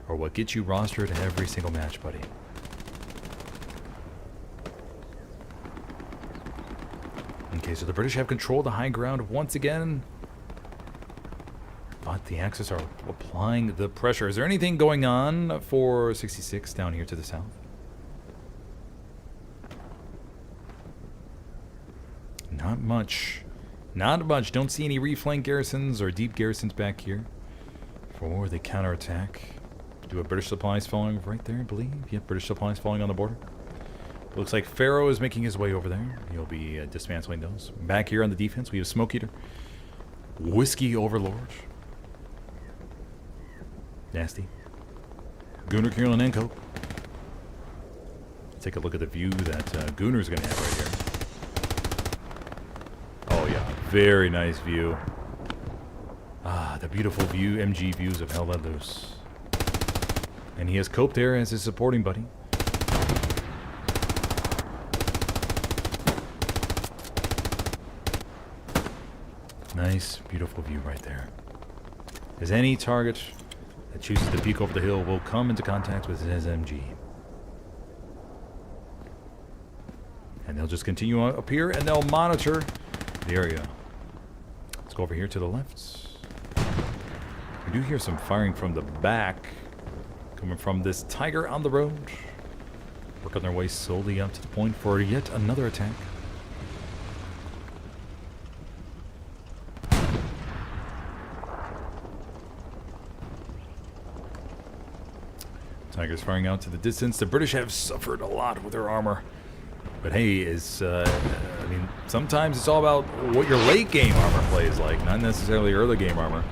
Speaker 1: are what gets you rostered every single match, buddy. Okay, so the British have controlled the high ground once again, but the Axis are applying the pressure. Is there anything going on for 66 down here to the south? Not much. Not much. Don't see any reflank garrisons or deep garrisons back here for the counterattack. Do have British supplies falling right there, I believe. Yep, British supplies falling on the border. Looks like Pharaoh is making his way over there. He'll be dismantling those. Back here on the defense, we have Smoke Eater. Whiskey Overlord. Nasty. Gunner, Kirilenko. Take a look at the view that Gunner's going to have right here. Oh yeah, very nice view. Ah, the beautiful view, MG views of Hell Let Loose. And he has Cope there as his supporting buddy. Nice, beautiful view right there. As any target that chooses to peek over the hill will come into contact with his MG. And they'll just continue up here and they'll monitor the area. Let's go over here to the left. We do hear some firing from the back, coming from this Tiger on the road. Working their way slowly up to the point for yet another attack. Tigers firing out to the distance. The British have suffered a lot with their armor. But hey, I mean, sometimes it's all about what your late game armor plays like, not necessarily early game armor.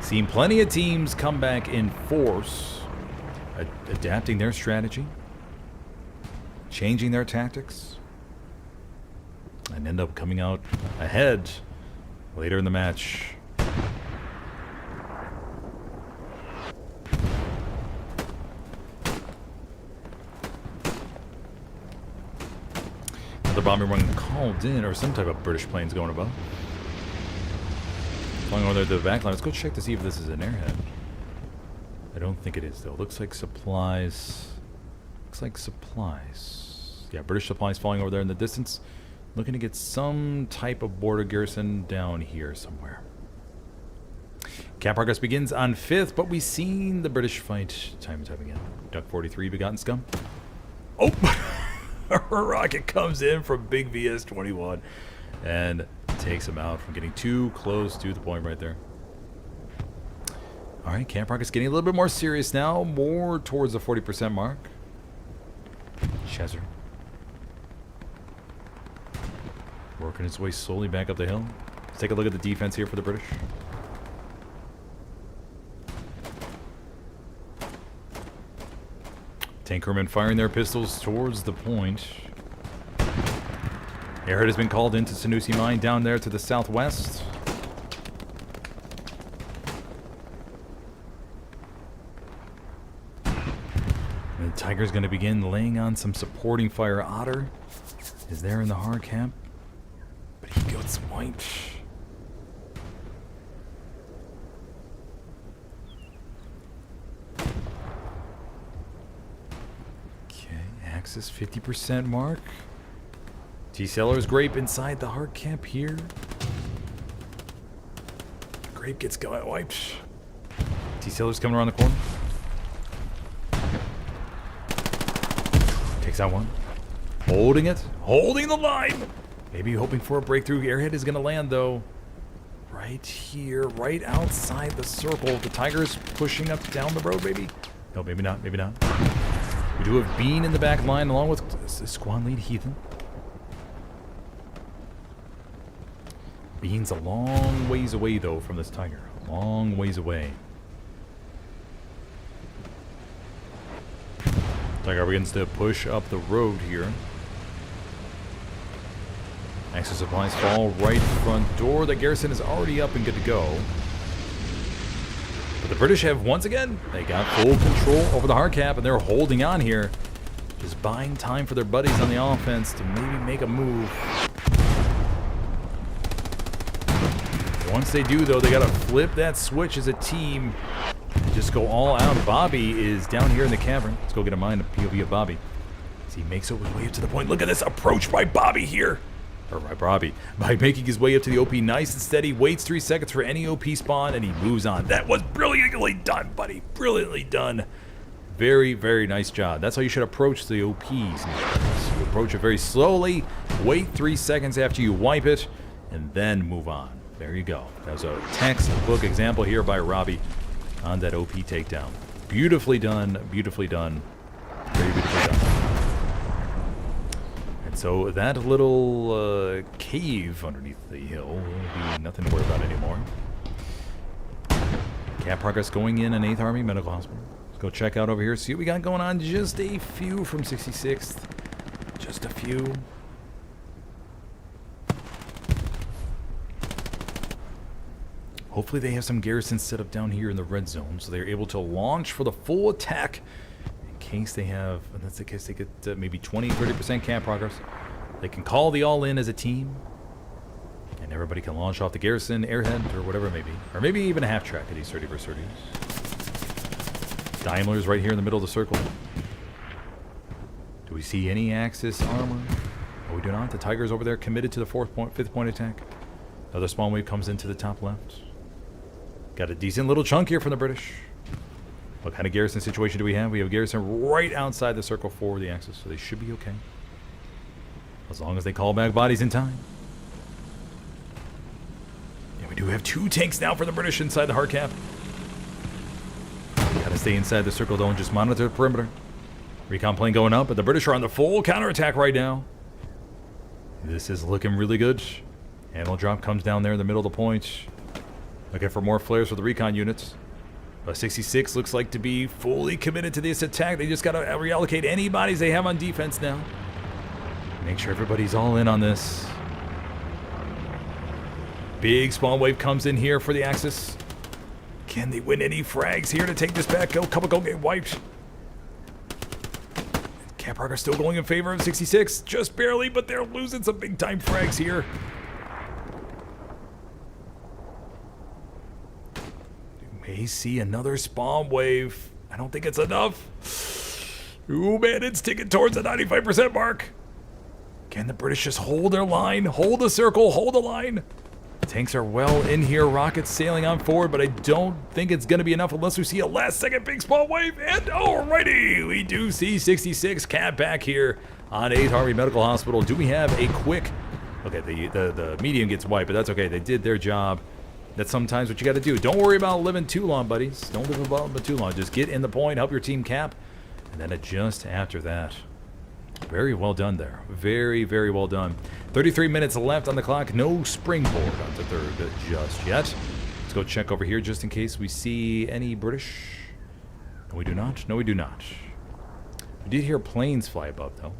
Speaker 1: Seen plenty of teams come back in force, adapting their strategy, changing their tactics, and end up coming out ahead later in the match. The bombing run called in, or some type of British planes going above. Flying over there to the back line. Let's go check to see if this is an airhead. I don't think it is, though. Looks like supplies. Looks like supplies. Yeah, British supplies falling over there in the distance. Looking to get some type of border garrison down here somewhere. Camp Progress begins on 5th, but we've seen the British fight time and time again. Duck 43, Begotten Scum. Oh! A rocket comes in from Big VS-21 and takes him out from getting too close to the point right there. Alright, Camp Progress getting a little bit more serious now, more towards the 40% mark. Shazzer. Working its way slowly back up the hill. Let's take a look at the defense here for the British. Tankermen firing their pistols towards the point. Airhead has been called into Sanusi Mine down there to the southwest. And the Tiger's going to begin laying on some supporting fire. Otter is there in the hard cap, but he gets wiped. Okay, Axis 50% mark. T-Seller's Grape inside the hard cap here. Grape gets wiped. T-Seller's coming around the corner. Takes out one. Holding it. Holding the line. Maybe hoping for a breakthrough. Airhead is going to land, though. Right here. Right outside the circle. The Tiger's pushing up down the road, maybe. No, maybe not. Maybe not. We do have Bean in the back line along with squad lead Heathen. Bean's a long ways away, though, from this Tiger. A long ways away. Tiger begins to push up the road here. Axis supplies fall right front door. The garrison is already up and good to go. But the British have, once again, they got full control over the hard cap, and they're holding on here. Just buying time for their buddies on the offense to maybe make a move. Once they do, though, they got to flip that switch as a team and just go all out. Bobby is down here in the cavern. Let's go get a mind of POV of Bobby as he makes his way up to the point. Look at this approach by Bobby here. Or by Bobby. By making his way up to the OP nice and steady. Waits 3 seconds for any OP spawn, and he moves on. That was brilliantly done, buddy. Brilliantly done. Very, very nice job. That's how you should approach the OPs. You approach it very slowly. Wait 3 seconds after you wipe it, and then move on. There you go. That was a textbook example here by Robbie on that OP takedown. Beautifully done. Beautifully done. Very beautifully done. And so that little cave underneath the hill will be nothing to worry about anymore. Cap progress going in an 8th Army Medical Hospital. Let's go check out over here. See what we got going on. Just a few from 66th. Just a few. Hopefully they have some garrisons set up down here in the red zone, so they're able to launch for the full attack in case they have, and that's the case, they get maybe 20-30% camp progress. They can call the all-in as a team, and everybody can launch off the garrison, airhead, or whatever it may be. Or maybe even a half-track at these 30 vs 30s. Daimler's right here in the middle of the circle. Do we see any Axis armor? Oh, we do not. The Tiger's over there committed to the 5th point attack. Another spawn wave comes into the top left. Got a decent little chunk here from the British. What kind of garrison situation do we have? We have a garrison right outside the circle for the Axis, so they should be okay. As long as they call back bodies in time. Yeah, we do have 2 tanks now for the British inside the hard cap. Gotta stay inside the circle though and just monitor the perimeter. Recon plane going up, but the British are on the full counterattack right now. This is looking really good. Ammo drop comes down there in the middle of the point. Looking for more flares for the recon units. 66 looks like to be fully committed to this attack. They just got to reallocate any bodies they have on defense now. Make sure everybody's all in on this. Big spawn wave comes in here for the Axis. Can they win any frags here to take this back? Go, couple get wiped. Cap progress still going in favor of 66. Just barely, but they're losing some big time frags here. May see another spawn wave. I don't think it's enough. Ooh, man, it's ticking towards the 95% mark. Can the British just hold their line? Hold the circle, hold the line. Tanks are well in here. Rockets sailing on forward, but I don't think it's going to be enough unless we see a last-second big spawn wave. And alrighty, we do see 66 cap back here on 8th Army Medical Hospital. Do we have a quick... Okay, the medium gets wiped, but that's okay. They did their job. That's sometimes what you got to do. Don't worry about living too long, buddies. Don't live about too long. Just get in the point, help your team cap, and then adjust after that. Very well done there. Very, very well done. 33 minutes left on the clock. No springboard onto third just yet. Let's go check over here just in case we see any British. No, we do not. No, we do not. We did hear planes fly above, though.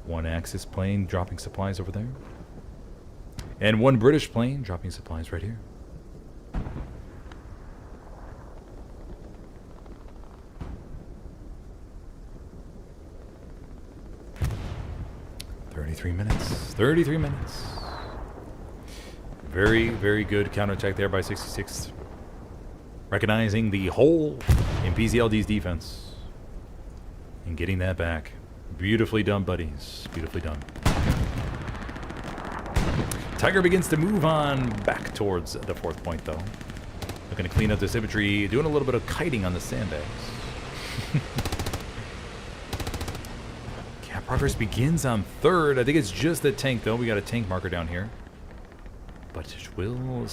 Speaker 1: One Axis plane dropping supplies over there. And one British plane dropping supplies right here. "33 minutes. 33 minutes. Very, very good counterattack there by 66. Recognizing the hole in PZLD's defense. And getting that back. Beautifully done, buddies. Beautifully done. Tiger begins to move on back towards the 4th point, though. Looking to clean up this infantry. Doing a little bit of kiting on the sandbags. Progress begins on 3rd. I think it's just the tank, though. We got a tank marker down here. But it will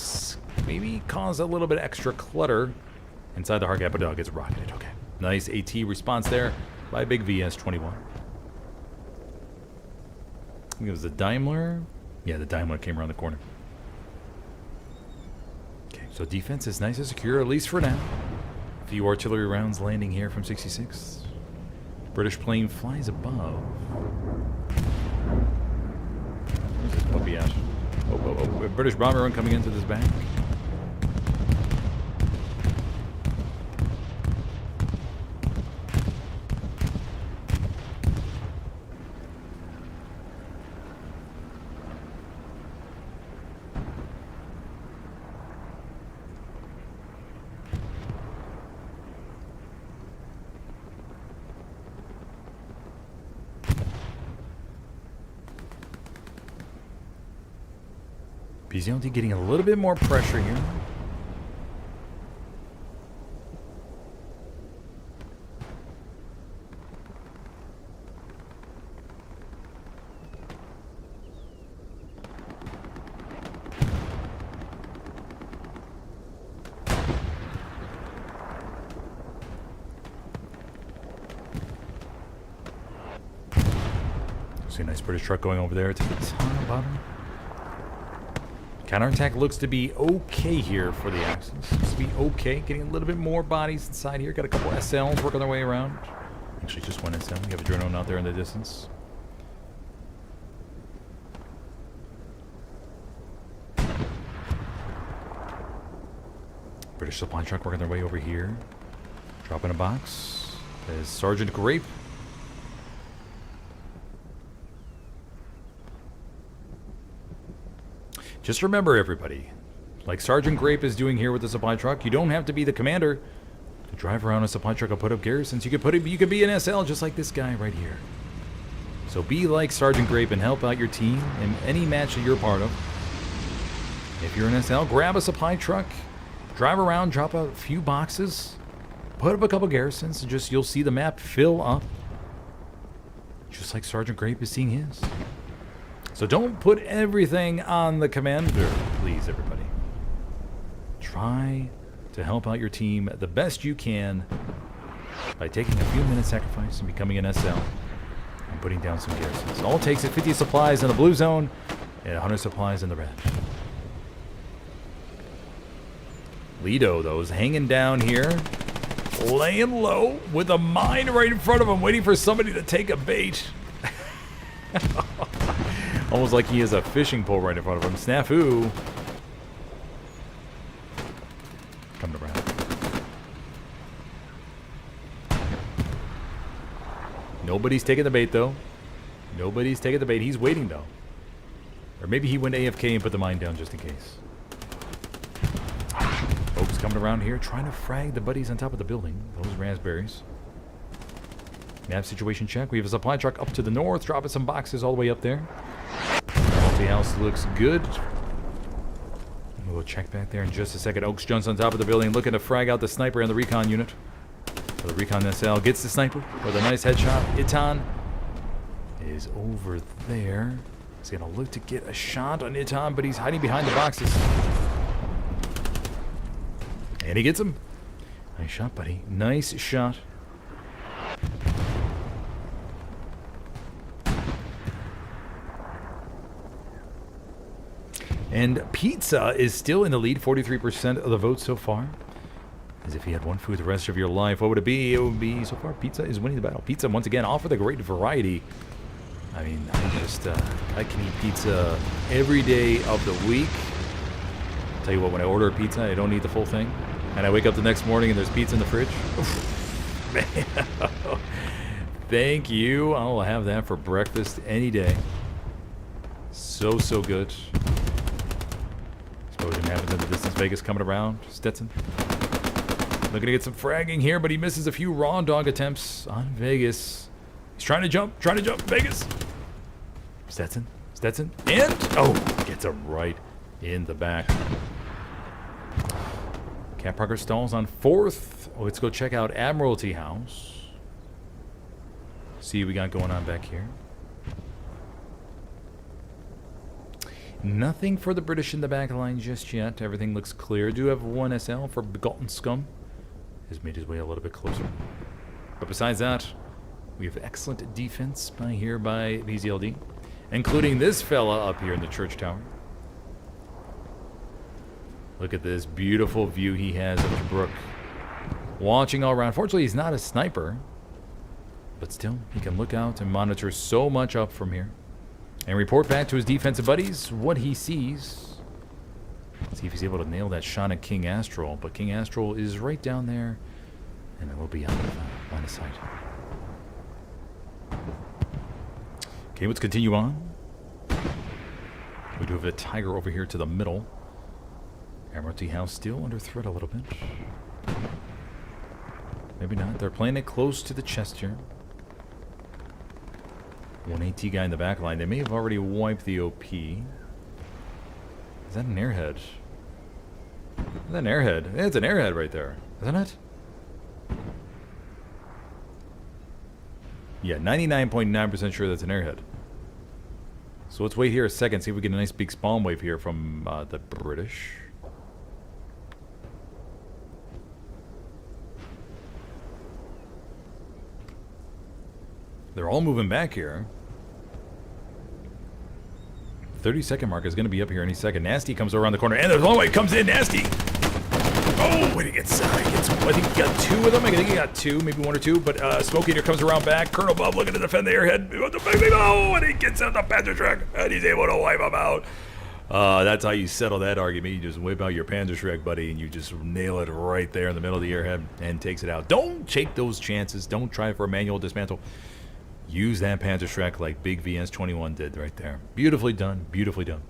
Speaker 1: maybe cause a little bit extra clutter inside the hard cap. But no, it gets rocketed. Okay. Nice AT response there by Big VS-21. I think it was the Daimler. Yeah, the Daimler came around the corner. Okay, so defense is nice and secure, at least for now. A few artillery rounds landing here from 66. British plane flies above. Where's this puppy at? Oh, a British bomber run coming into this bank. PZLD getting a little bit more pressure here. See a nice British truck going over there to the top bottom. Counterattack looks to be okay here for the Axis. Looks to be okay. Getting a little bit more bodies inside here. Got a couple SLs working their way around. Actually, just one SL. We have a drone out there in the distance. British supply truck working their way over here. Dropping a box. There's Sergeant Grape. Just remember, everybody, like Sergeant Grape is doing here with the supply truck, you don't have to be the commander to drive around a supply truck and put up garrisons. You could be an SL just like this guy right here. So be like Sergeant Grape and help out your team in any match that you're a part of. If you're an SL, grab a supply truck, drive around, drop a few boxes, put up a couple garrisons, and you'll see the map fill up, just like Sergeant Grape is seeing his. So don't put everything on the commander, please, everybody. Try to help out your team the best you can by taking a few minutes sacrifice and becoming an SL and putting down some garrisons. All it takes is 50 supplies in the blue zone and 100 supplies in the red. Lido, though, is hanging down here, laying low with a mine right in front of him, waiting for somebody to take a bait. Almost like he has a fishing pole right in front of him. Snafu. Coming around. Nobody's taking the bait, though. Nobody's taking the bait. He's waiting, though. Or maybe he went AFK and put the mine down just in case. Folks coming around here trying to frag the buddies on top of the building. Those raspberries. Nav situation check. We have a supply truck up to the north, dropping some boxes all the way up there. Multi-house looks good. We'll check back there in just a second. Oaks jumps on top of the building, looking to frag out the sniper and the recon unit. So the recon SL gets the sniper with a nice headshot. Itan is over there. He's going to look to get a shot on Itan, but he's hiding behind the boxes. And he gets him. Nice shot, buddy. Nice shot. And Pizza is still in the lead, 43% of the vote so far. As if you had one food the rest of your life, what would it be? It would be, so far, pizza is winning the battle. Pizza, once again, offer the great variety. I mean, I can eat pizza every day of the week. Tell you what, when I order a pizza, I don't eat the full thing. And I wake up the next morning and there's pizza in the fridge. Man. Thank you. I'll have that for breakfast any day. So good. Explosion happens in the distance. Vegas coming around. Stetson. Looking to get some fragging here, but he misses a few raw dog attempts on Vegas. He's trying to jump. Vegas. Stetson. And, oh, gets him right in the back. Cat Parker stalls on 4th. Oh, let's go check out Admiralty House. See what we got going on back here. Nothing for the British in the back line just yet. Everything looks clear. Do have one SL for Begotten Scum. Has made his way a little bit closer. But besides that, we have excellent defense by PZLD, including this fella up here in the church tower. Look at this beautiful view he has of Tobruk. Watching all around. Fortunately, he's not a sniper, but still, he can look out and monitor so much up from here and report back to his defensive buddies what he sees. See if he's able to nail that shot at King Astral, but King Astral is right down there, and it will be out of line of sight. Okay, let's continue on. We do have a tiger over here to the middle. Admiralty House still under threat a little bit. Maybe not. They're playing it close to the chest here. 1AT guy in the back line. They may have already wiped the OP. Is that an airhead? Is that an airhead? It's an airhead right there, isn't it? Yeah, 99.9% sure that's an airhead. So let's wait here a second, see if we get a nice big spawn wave here from the British. They're all moving back here. 30-second mark is going to be up here any second. Nasty comes around the corner, and there's one way comes in. Nasty. Oh, wait, he gets. I think he got 2 of them. I think he got 2, maybe 1 or 2. But Smokey here comes around back. Colonel Bob looking to defend the airhead. Oh, and he gets out the Panther Shrek, and he's able to wipe him out. That's how you settle that argument. You just whip out your Panther Shrek, buddy, and you just nail it right there in the middle of the airhead and takes it out. Don't take those chances. Don't try for a manual dismantle. Use that Panther Shrek like Big VS21 did right there. Beautifully done. Beautifully done.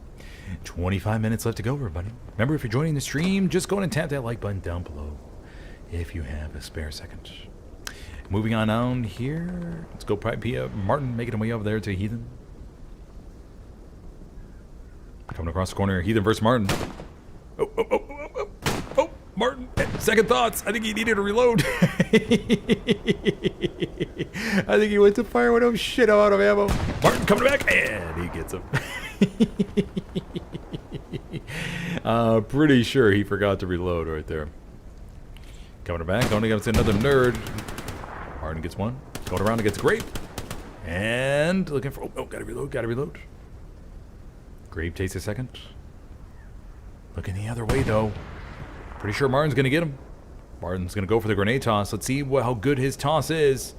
Speaker 1: 25 minutes left to go, everybody. Remember, if you're joining the stream, just go ahead and tap that like button down below if you have a spare second. Moving on down here. Let's go Martin making his way over there to Heathen. Coming across the corner. Heathen versus Martin. Oh, Martin. Second thoughts. I think he needed a reload. I think he went to fire with him. Shit, I'm out of ammo. Martin coming back, and he gets him. Pretty sure he forgot to reload right there. Coming back, going against another nerd. Martin gets one. Going around and gets Grape. And looking for... Oh, gotta reload. Grape takes a second. Looking the other way, though. Pretty sure Martin's gonna get him. Martin's gonna go for the grenade toss. Let's see how good his toss is.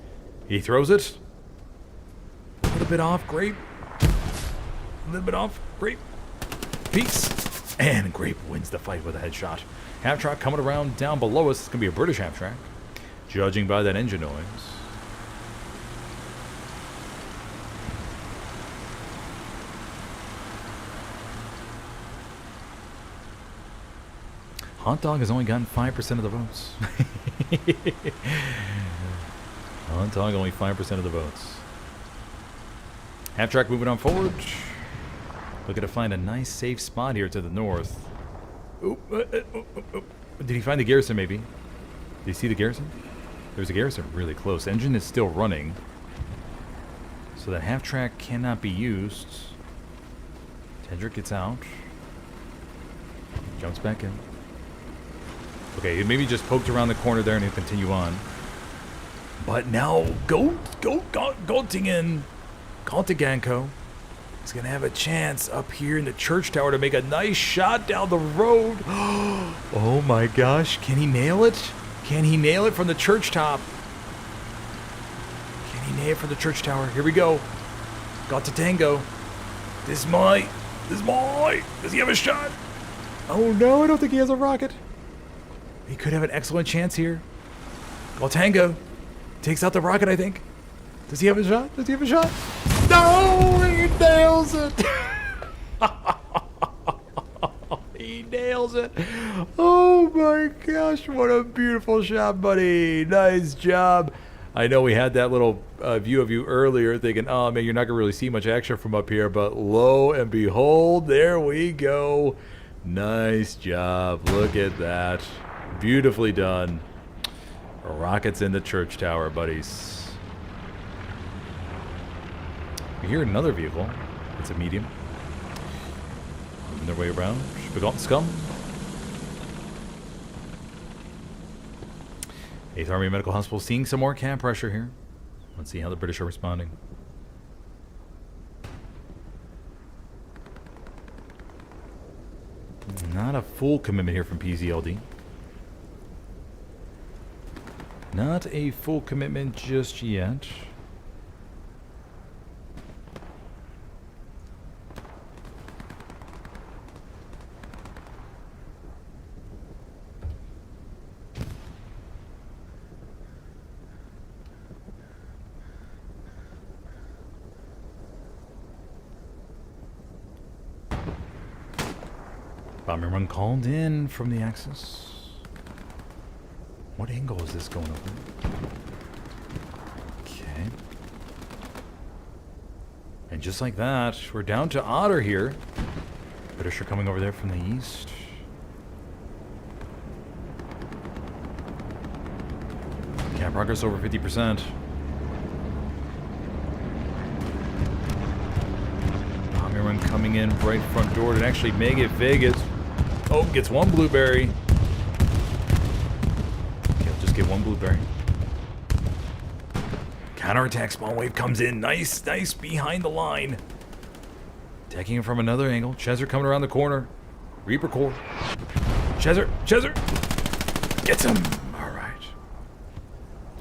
Speaker 1: He throws it. A little bit off, Grape. A little bit off, Grape. Peace. And Grape wins the fight with a headshot. Half-track coming around down below us. It's gonna be a British half-track, judging by that engine noise. Hot Dog has only gotten 5% of the votes. Hot Dog only 5% of the votes. Half-track moving on forward. Looking to find a nice safe spot here to the north. Did he find the garrison maybe? Did you see the garrison? There's a garrison really close. Engine is still running. So that half-track cannot be used. Tedrick gets out. Jumps back in. Okay, he maybe just poked around the corner there and he'll continue on. But now, Gottingen, Ganko is going to have a chance up here in the church tower to make a nice shot down the road. Oh my gosh, can he nail it? Can he nail it from the church top? Can he nail it from the church tower? Here we go. Got to tango. This might. Does he have a shot? Oh no, I don't think he has a rocket. He could have an excellent chance here. Got tango. Takes out the rocket, I think. Does he have a shot? No, he nails it. He nails it. Oh my gosh, what a beautiful shot, buddy. Nice job. I know we had that little view of you earlier thinking, oh man, you're not going to really see much action from up here, but lo and behold, there we go. Nice job. Look at that. Beautifully done. Rockets in the church tower, buddies. We hear another vehicle. It's a medium. Moving their way around. Begotten scum. 8th Army Medical Hospital seeing some more camp pressure here. Let's see how the British are responding. Not a full commitment here from PZLD. Not a full commitment just yet. Bombing run called in from the Axis. What angle is this going over? Okay. And just like that, we're down to Otter here. British are coming over there from the east. Camp progress over 50%. Bombing run coming in right front door to actually make it Vegas. Oh, gets one blueberry. Get one blueberry. Counterattack spawn wave comes in. Nice behind the line. Attacking him from another angle. Chezzer coming around the corner. Reaper core. Chezzer gets him.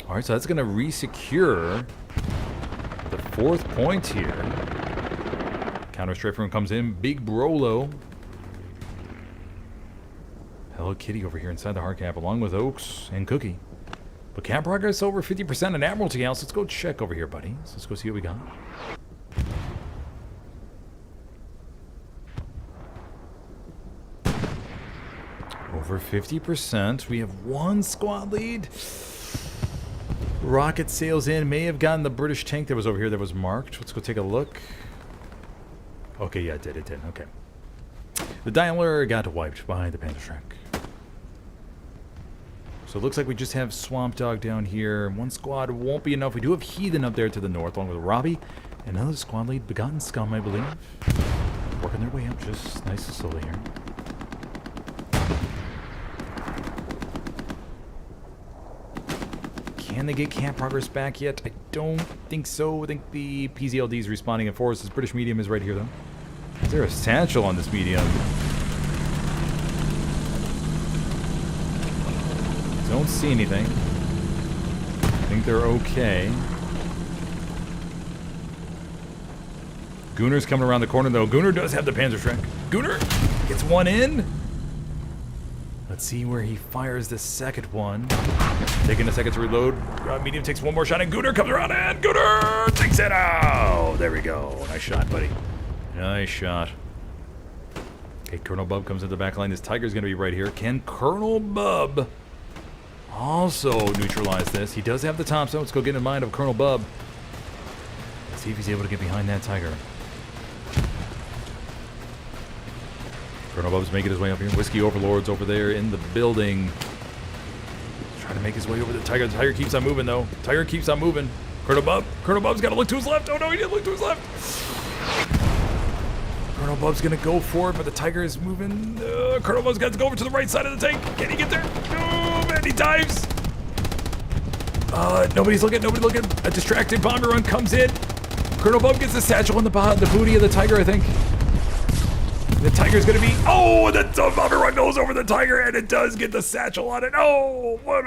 Speaker 1: All right, so that's gonna re-secure the 4th point here. Counter strafe room comes in. Big Brolo. Hello Kitty over here inside the hard cap, along with Oaks and Cookie. But camp progress over 50% in Admiralty House. Let's go check over here, buddies. Let's go see what we got. Over 50%. We have one squad lead. Rocket sails in. May have gotten the British tank that was over here that was marked. Let's go take a look. Okay, yeah, it did. Okay. The Daimler got wiped by the Panzerschreck. So it looks like we just have Swamp Dog down here. One squad won't be enough. We do have Heathen up there to the north, along with Robbie. Another squad lead, Begotten Scum, I believe. Working their way up just nice and slowly here. Can they get camp progress back yet? I don't think so. I think the PZLD is responding in force. This British medium is right here, though. Is there a satchel on this medium? Don't see anything. I think they're okay. Gunner's coming around the corner, though. Gunner does have the Panzerschreck. Gunner gets one in. Let's see where he fires the second one. Taking a second to reload. Medium takes one more shot, and Gunner comes around, and Gunner takes it out. There we go. Nice shot, buddy. Nice shot. Okay, Colonel Bub comes into the back line. This Tiger's going to be right here. Can Colonel Bub also neutralize this? He does have the Thompson. Let's go get in mind of Colonel Bub. Let's see if he's able to get behind that Tiger. Colonel Bub's making his way up here. Whiskey Overlord's over there in the building. Trying to make his way over the Tiger. The Tiger keeps on moving, though. Tiger keeps on moving. Colonel Bub's got to look to his left. Oh, no, he didn't look to his left. Colonel Bub's going to go for it, but the Tiger is moving. Colonel Bub's got to go over to the right side of the tank. Can he get there? Oh, man, he dives. Nobody's looking. A distracted bomber run comes in. Colonel Bub gets the satchel on the booty of the Tiger, I think. The tiger's gonna be. Oh, the bomber run goes over the tiger, and it does get the satchel on it. Oh, that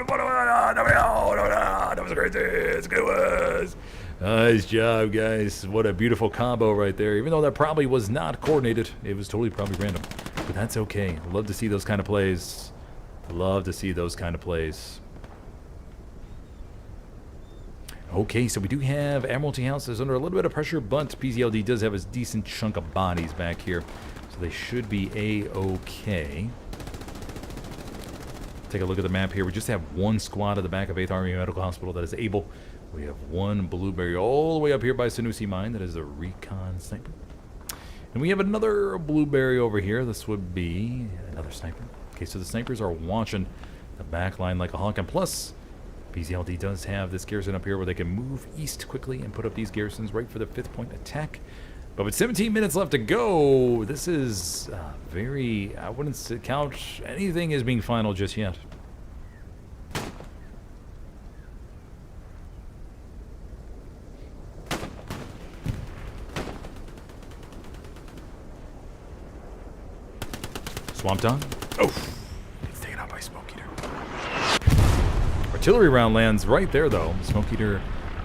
Speaker 1: was crazy. It's good was. Nice job, guys. What a beautiful combo right there. Even though that probably was not coordinated, it was totally probably random. But that's okay. Love to see those kind of plays. Love to see those kind of plays. Okay, so we do have Admiralty House is under a little bit of pressure, but PZLD does have a decent chunk of bodies back here. So they should be A-okay. Take a look at the map here. We just have one squad at the back of 8th Army Medical Hospital that is able. We have one blueberry all the way up here by Sanusi Mine. That is the recon sniper. And we have another blueberry over here. This would be another sniper. Okay, so the snipers are watching the back line like a hawk. And plus, PZLD does have this garrison up here where they can move east quickly and put up these garrisons right for the 5th point attack. But with 17 minutes left to go, this is very... I wouldn't count anything as being final just yet. Swamped on. Oh, it's taken out by Smoke Eater. Artillery round lands right there, though. Smoke Eater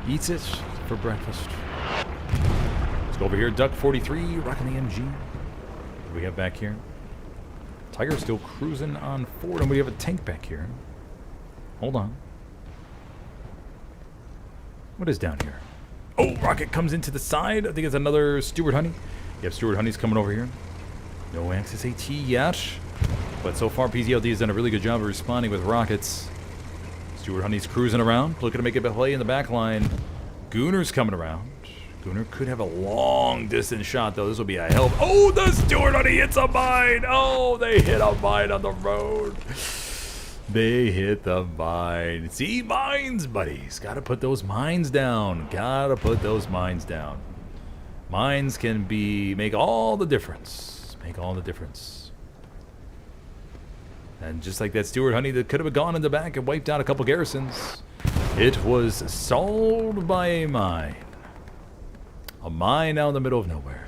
Speaker 1: eats it for breakfast. Let's go over here. Duck 43, rocking the MG. What do we have back here? Tiger's still cruising on forward, and we have a tank back here. Hold on. What is down here? Oh, rocket comes into the side. I think it's another Stewart Honey. You have Stewart Honey's coming over here. No Axis AT yet, but so far PZLD has done a really good job of responding with rockets. Stewart Honey's cruising around, looking to make a play in the back line. Gooner's coming around. Gooner could have a long distance shot, though. This will be a help. Oh, the Stewart Honey hits a mine. Oh, they hit a mine on the road. They hit the mine. See, mines, buddies. Gotta put those mines down. Gotta put those mines down. Mines can make all the difference. Make all the difference. And just like that Stewart Honey that could have gone in the back and wiped out a couple garrisons, it was solved by a mine. A mine out in the middle of nowhere.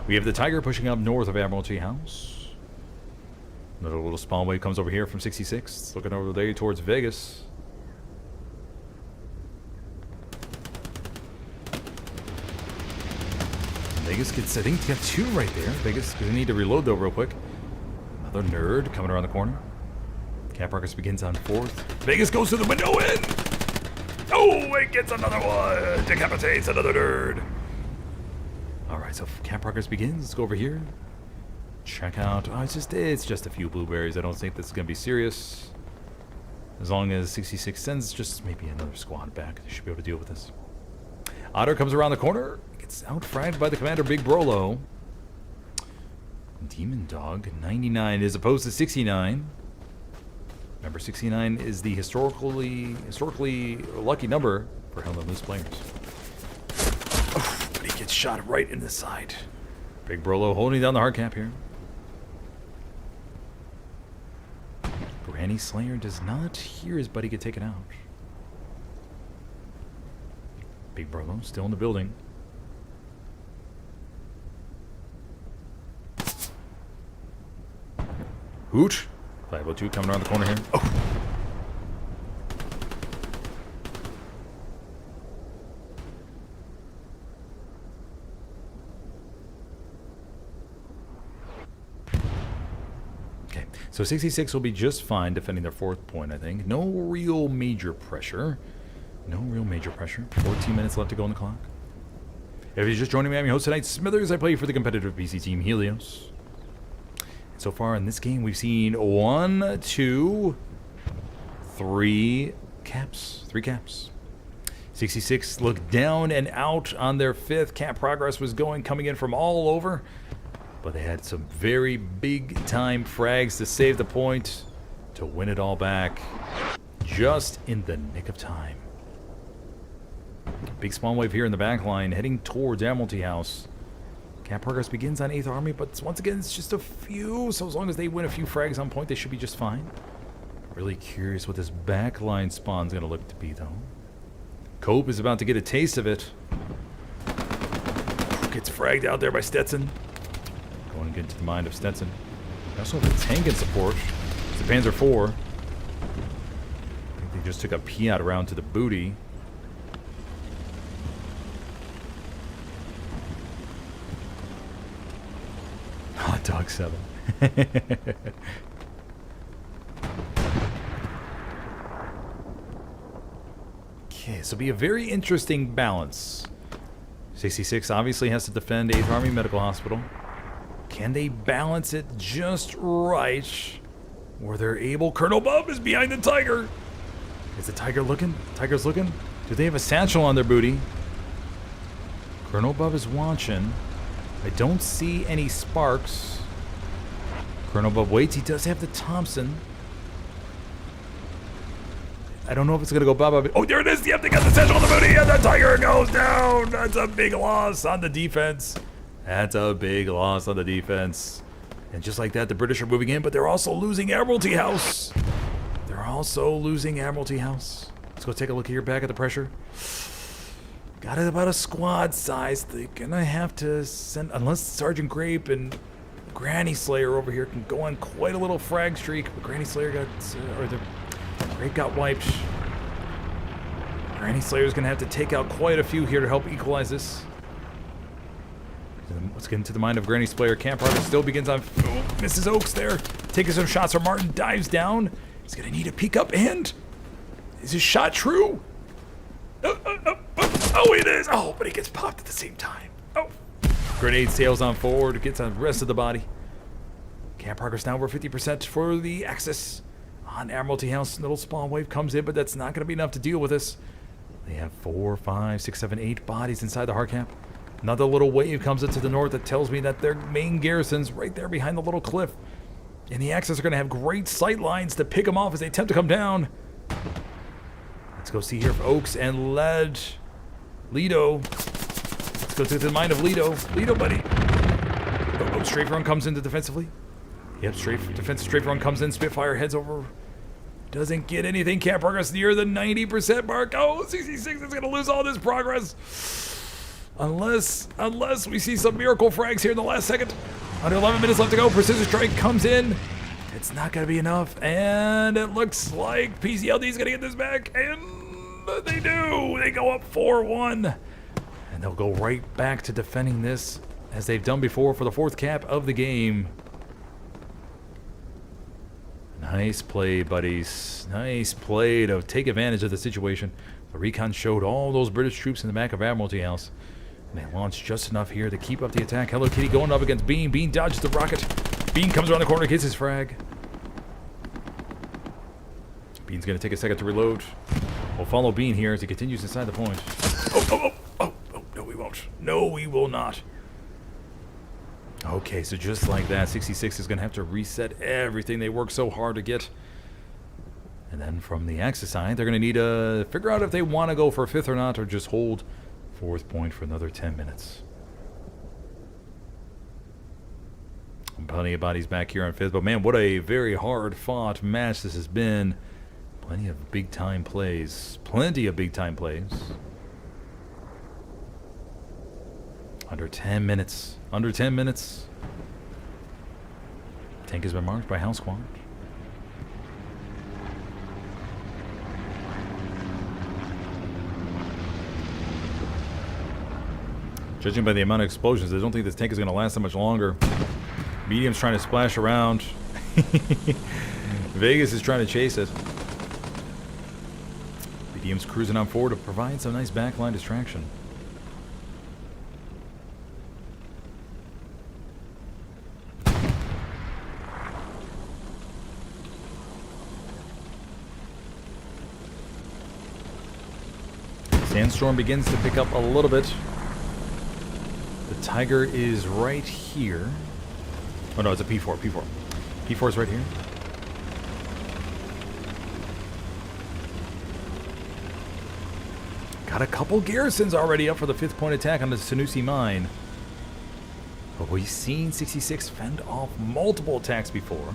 Speaker 1: We have the Tiger pushing up north of Admiralty House. Another little spawn wave comes over here from 66. It's looking over there towards Vegas. Vegas gets, I think, got two right there. Vegas going to need to reload, though, real quick. Another nerd coming around the corner. Cap Rockets begins on 4th. Vegas goes to the window in. Oh, it gets another one. Decapitates another nerd. All right, so Cap Rockets begins. Let's go over here. Check out. Oh, it's just a few blueberries. I don't think this is going to be serious. As long as 66 sends just maybe another squad back, they should be able to deal with this. Otter comes around the corner. Gets outfragged by the commander, Big Brolo. Demon Dog, 99 as opposed to 69. Remember, 69 is the historically lucky number for Hell Loose players. Oh, but he gets shot right in the side. Big Brolo holding down the hard cap here. Granny Slayer does not hear his buddy get taken out. Big Brolo still in the building. Hoot. 502 coming around the corner here. Oh. Okay, so 66 will be just fine defending their 4th point, I think. No real major pressure. No real major pressure. 14 minutes left to go on the clock. If you're just joining me, I'm your host tonight, Smithers. I play for the competitive PC team Helios. So far in this game, we've seen 1, 2, 3 caps. 3 caps. 66 looked down and out on their 5th. Cap progress was coming in from all over. But they had some very big time frags to save the point, to win it all back. Just in the nick of time. Big spawn wave here in the back line, heading towards Admiralty House. Cap progress begins on 8th Army, but once again, it's just a few. So as long as they win a few frags on point, they should be just fine. Really curious what this backline spawn's going to look to be, though. Cope is about to get a taste of it. gets fragged out there by Stetson. Going into the mind of Stetson. They also have a tank in support. It's the Panzer IV. I think they just took a Piat around to the booty. Hot Dog 7. Okay, so it'll be a very interesting balance. 66 obviously has to defend 8th Army Medical Hospital. Can they balance it just right where they're able? Colonel Bub is behind the Tiger. Is the Tiger looking? Tiger's looking? Do they have a satchel on their booty? Colonel Bub is watching. I don't see any sparks. Colonel Bub waits. He does have the Thompson. I don't know if it's going to go Bub. Oh, there it is. Yep, they got the satchel on the booty, and the Tiger goes down. That's a big loss on the defense. That's a big loss on the defense. And just like that, the British are moving in, but they're also losing Admiralty House. They're also losing Admiralty House. Let's go take a look here back at the pressure. Got it about a squad size. They're going to have to send, unless Sergeant Grape and Granny Slayer over here can go on quite a little frag streak. But Granny Slayer got, Grape got wiped. Granny Slayer's going to have to take out quite a few here to help equalize this. Let's get into the mind of Granny Slayer. Camp Harvest still begins on... Oh, Mrs. Oaks there. Taking some shots from Martin. Dives down. He's going to need a peek up. And... is his shot true? Oh, it is. Oh, but he gets popped at the same time. Oh. Grenade sails on forward. Gets on the rest of the body. Camp progress now over 50% for the Axis. On Admiralty House, little spawn wave comes in, but that's not going to be enough to deal with this. They have 4, 5, 6, 7, 8 bodies inside the hard camp. Another little wave comes into the north that tells me that their main garrison's right there behind the little cliff. And the Axis are going to have great sight lines to pick them off as they attempt to come down. Let's go see here for Oaks and Lido. Let's go to the mind of Lido. Lido, buddy. Oh, strafe run comes into defensively. Yep, defensive strafe run comes in. Spitfire heads over. Doesn't get anything. Can't progress near the 90% mark. Oh, 66 is going to lose all this progress. Unless we see some miracle frags here in the last second. Under 11 minutes left to go. Precision strike comes in. It's not going to be enough. And it looks like PZLD is going to get this back. And they do. They go up 4-1. And they'll go right back to defending this as they've done before for the 4th cap of the game. Nice play, buddies. Nice play to take advantage of the situation. The recon showed all those British troops in the back of Admiralty House. And they launched just enough here to keep up the attack. Hello Kitty going up against Bean. Bean dodges the rocket. Bean comes around the corner, gets his frag. Bean's going to take a second to reload. We'll follow Bean here as he continues inside the point. Oh, no we won't. No, we will not. Okay, so just like that, 66 is going to have to reset everything they worked so hard to get. And then from the Axis side, they're going to need to figure out if they want to go for a 5th or not, or just hold 4th point for another 10 minutes. Plenty of bodies back here on 5th, but man, what a very hard-fought match this has been. Plenty of big-time plays. Plenty of big-time plays. Under 10 minutes. Under 10 minutes. Tank has been marked by House Squad. Judging by the amount of explosions, I don't think this tank is going to last that much longer. Medium's trying to splash around. Vegas is trying to chase it. Medium's cruising on forward to provide some nice backline distraction. Sandstorm begins to pick up a little bit. The Tiger is right here. Oh no, it's a P4. P4 is right here. Got a couple garrisons already up for the 5th point attack on the Sanusi mine. But we've seen 66 fend off multiple attacks before.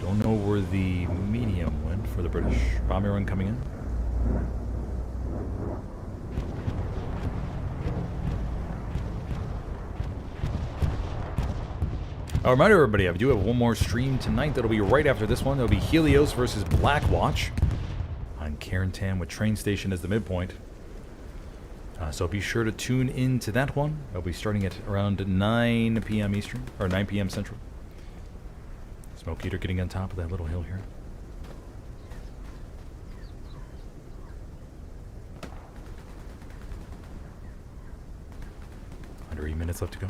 Speaker 1: Don't know where the medium went for the British. Bombing run coming in. A reminder, everybody, I do have one more stream tonight. That'll be right after this one. That'll be Helios versus Blackwatch on Carentan with Train Station as the midpoint. So be sure to tune in to that one. I'll be starting at around 9 p.m. Eastern, or 9 p.m. Central. Smoke Eater getting on top of that little hill here. Under 8 minutes left to go.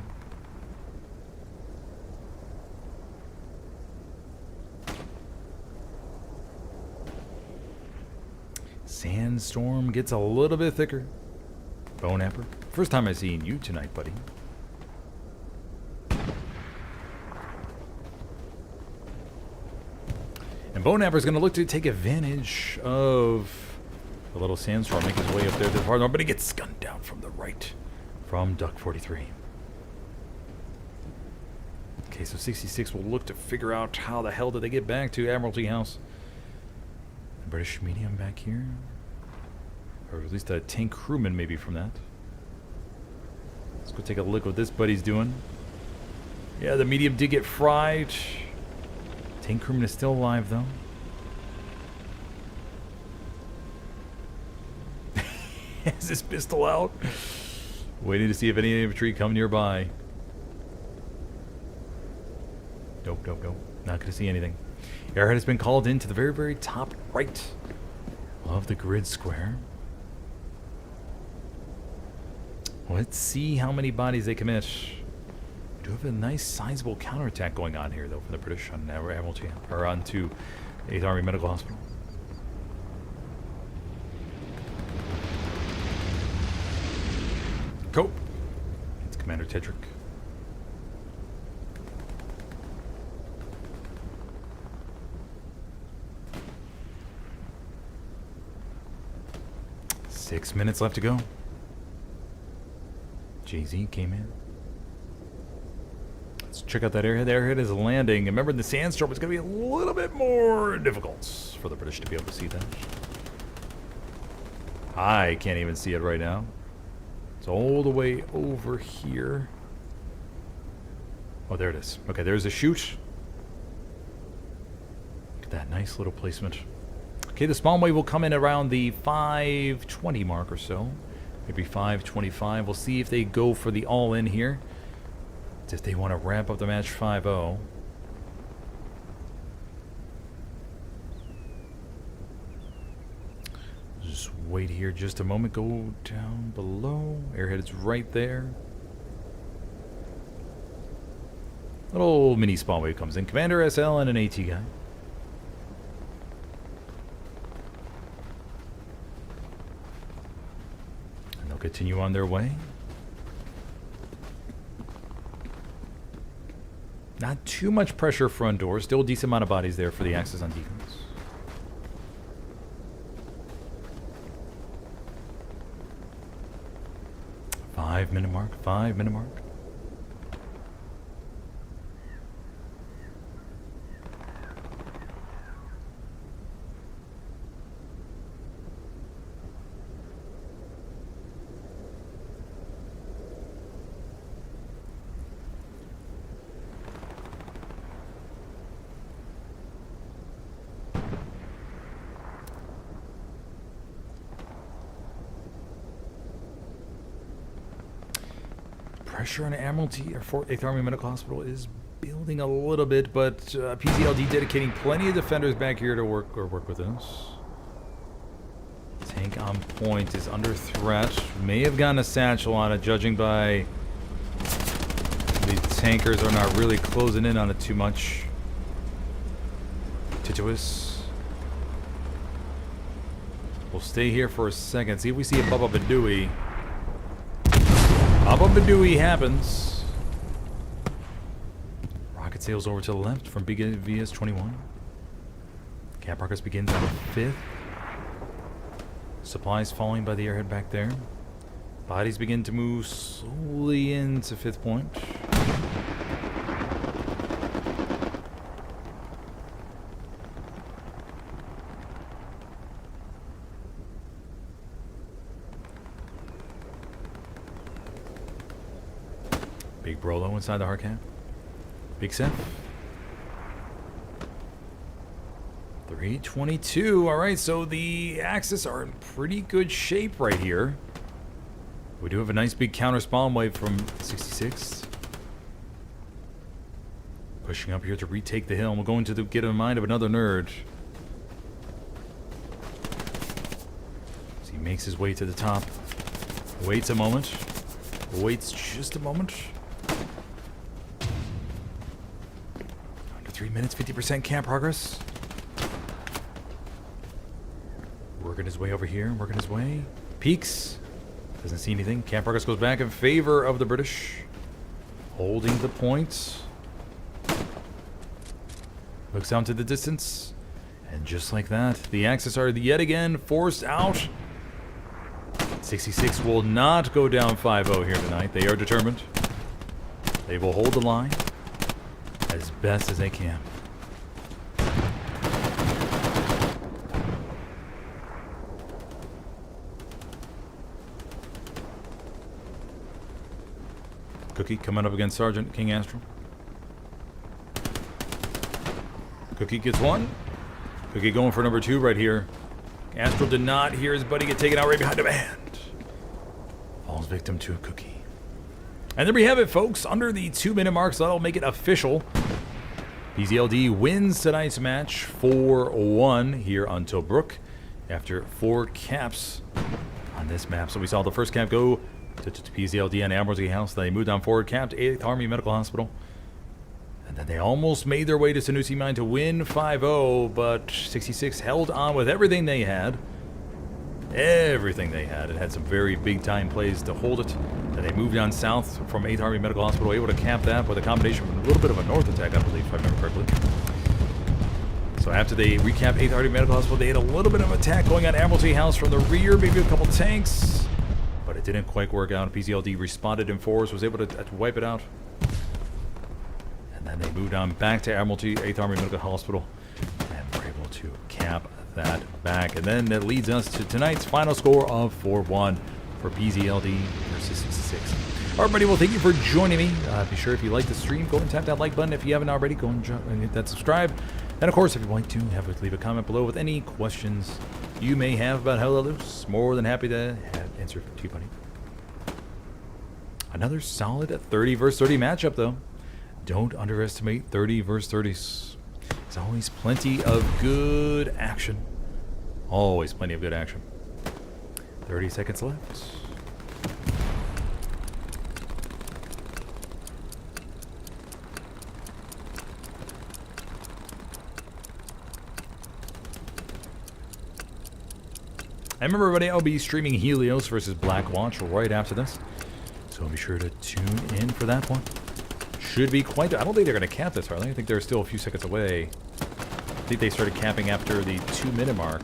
Speaker 1: Sandstorm gets a little bit thicker. Bone Apper. First time I've seen you tonight, buddy. And Bone Apper is going to look to take advantage of the little sandstorm, make his way up there to the far north, but he gets gunned down from the right from Duck 43. Okay, so 66 will look to figure out how the hell did they get back to Admiralty House. The British medium back here. Or at least a tank crewman maybe from that. Let's go take a look what this buddy's doing. Yeah, the medium did get fried. Tank crewman is still alive though. Has his pistol out. Waiting to see if any infantry come nearby. Nope. Not going to see anything. Airhead has been called in to the very, very top right of the grid square. Let's see how many bodies they commit. We do have a nice sizable counterattack going on here, though, for the British on Admiralty, or onto 8th Army Medical Hospital. Cope. It's Commander Tedrick. Six minutes left to go. Jay-Z came in. Let's check out that airhead. The airhead is landing. Remember, the sandstorm is going to be a little bit more difficult for the British to be able to see that. I can't even see it right now. It's all the way over here. Oh, there it is. Okay, there's a chute. Look at that nice little placement. Okay, the spawn wave will come in around the 5:20 mark or so. Maybe 5:25. We'll see if they go for the all-in here. It's if they want to ramp up the match 5-0. Just wait here just a moment. Go down below. Airhead is right there. Little mini spawn wave comes in. Commander SL and an AT guy. Continue on their way. Not too much pressure front door. Still a decent amount of bodies there for the Axis on defense. Five-minute mark. 5-minute mark. Pressure on Admiralty or 8th Army Medical Hospital is building a little bit, but PZLD dedicating plenty of defenders back here to work with us. Tank on point is under threat. May have gotten a satchel on it, judging by the tankers are not really closing in on it too much. Tituous. We'll stay here for a second. See if we see a Baba Badooey. Baba Badooey happens. Rocket sails over to the left from Big VS-21. Cap Rockets begins on the 5th. Supplies falling by the airhead back there. Bodies begin to move slowly into 5th point. Big Brolo inside the hard cap. Big Seth. 322. All right, so the Axis are in pretty good shape right here. We do have a nice big counter spawn wave from 66. Pushing up here to retake the hill. And we're going to get in mind of another nerd. So he makes his way to the top. Waits a moment. Waits just a moment. Under 3 minutes, 50% camp progress. Working his way over here, working his way. Peeks. Doesn't see anything. Camp progress goes back in favor of the British. Holding the point. Looks out to the distance. And just like that, the Axis are yet again forced out. 66 will not go down 5-0 here tonight. They are determined. They will hold the line as best as they can. Cookie coming up against Sergeant King Astral. Cookie gets one. Cookie going for number 2 right here. Astral did not hear his buddy get taken out right behind him and falls victim to a Cookie. And there we have it, folks. Under the 2-minute mark, so that'll make it official. PZLD wins tonight's match 4-1 here on Tobruk after 4 caps on this map. So we saw the first cap go to PZLD and Admiralty House. They moved on forward, capped 8th Army Medical Hospital. And then they almost made their way to Sanusi Mine to win 5-0, but 66 held on with everything they had. Everything they had. It had some very big-time plays to hold it. And they moved on south from 8th Army Medical Hospital, able to cap that with a combination of a little bit of a north attack, I believe, if I remember correctly. So after they recapped 8th Army Medical Hospital, they had a little bit of attack going on Admiralty House from the rear, maybe a couple tanks. But it didn't quite work out. PZLD responded in force, was able to wipe it out. And then they moved on back to Admiralty, 8th Army Medical Hospital, and were able to cap that back. And then that leads us to tonight's final score of 4-1 for PZLD versus 66. All right, buddy, well, thank you for joining me. Be sure if you like the stream, go and tap that like button. If you haven't already, go and hit that subscribe. And, of course, if you'd like to, leave a comment below with any questions you may have about Helios. More than happy to answer to you, buddy. Another solid 30 versus 30 matchup, though. Don't underestimate 30 versus 30s. There's always plenty of good action. Always plenty of good action. 30 seconds left. And remember, everybody, I'll be streaming Helios versus Black Watch right after this. So be sure to tune in for that one. Should be quite... I don't think they're going to cap this, are they? I think they're still a few seconds away. I think they started capping after the 2-minute mark.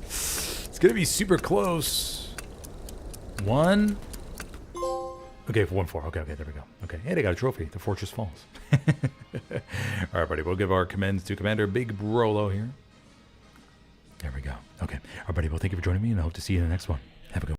Speaker 1: It's going to be super close. 1. Okay, 1-4. Okay, there we go. Okay, hey, they got a trophy. The Fortress Falls. All right, buddy. We'll give our commends to Commander Big Brolo here. There we go. Okay. All right, buddy. Well, thank you for joining me, and I hope to see you in the next one.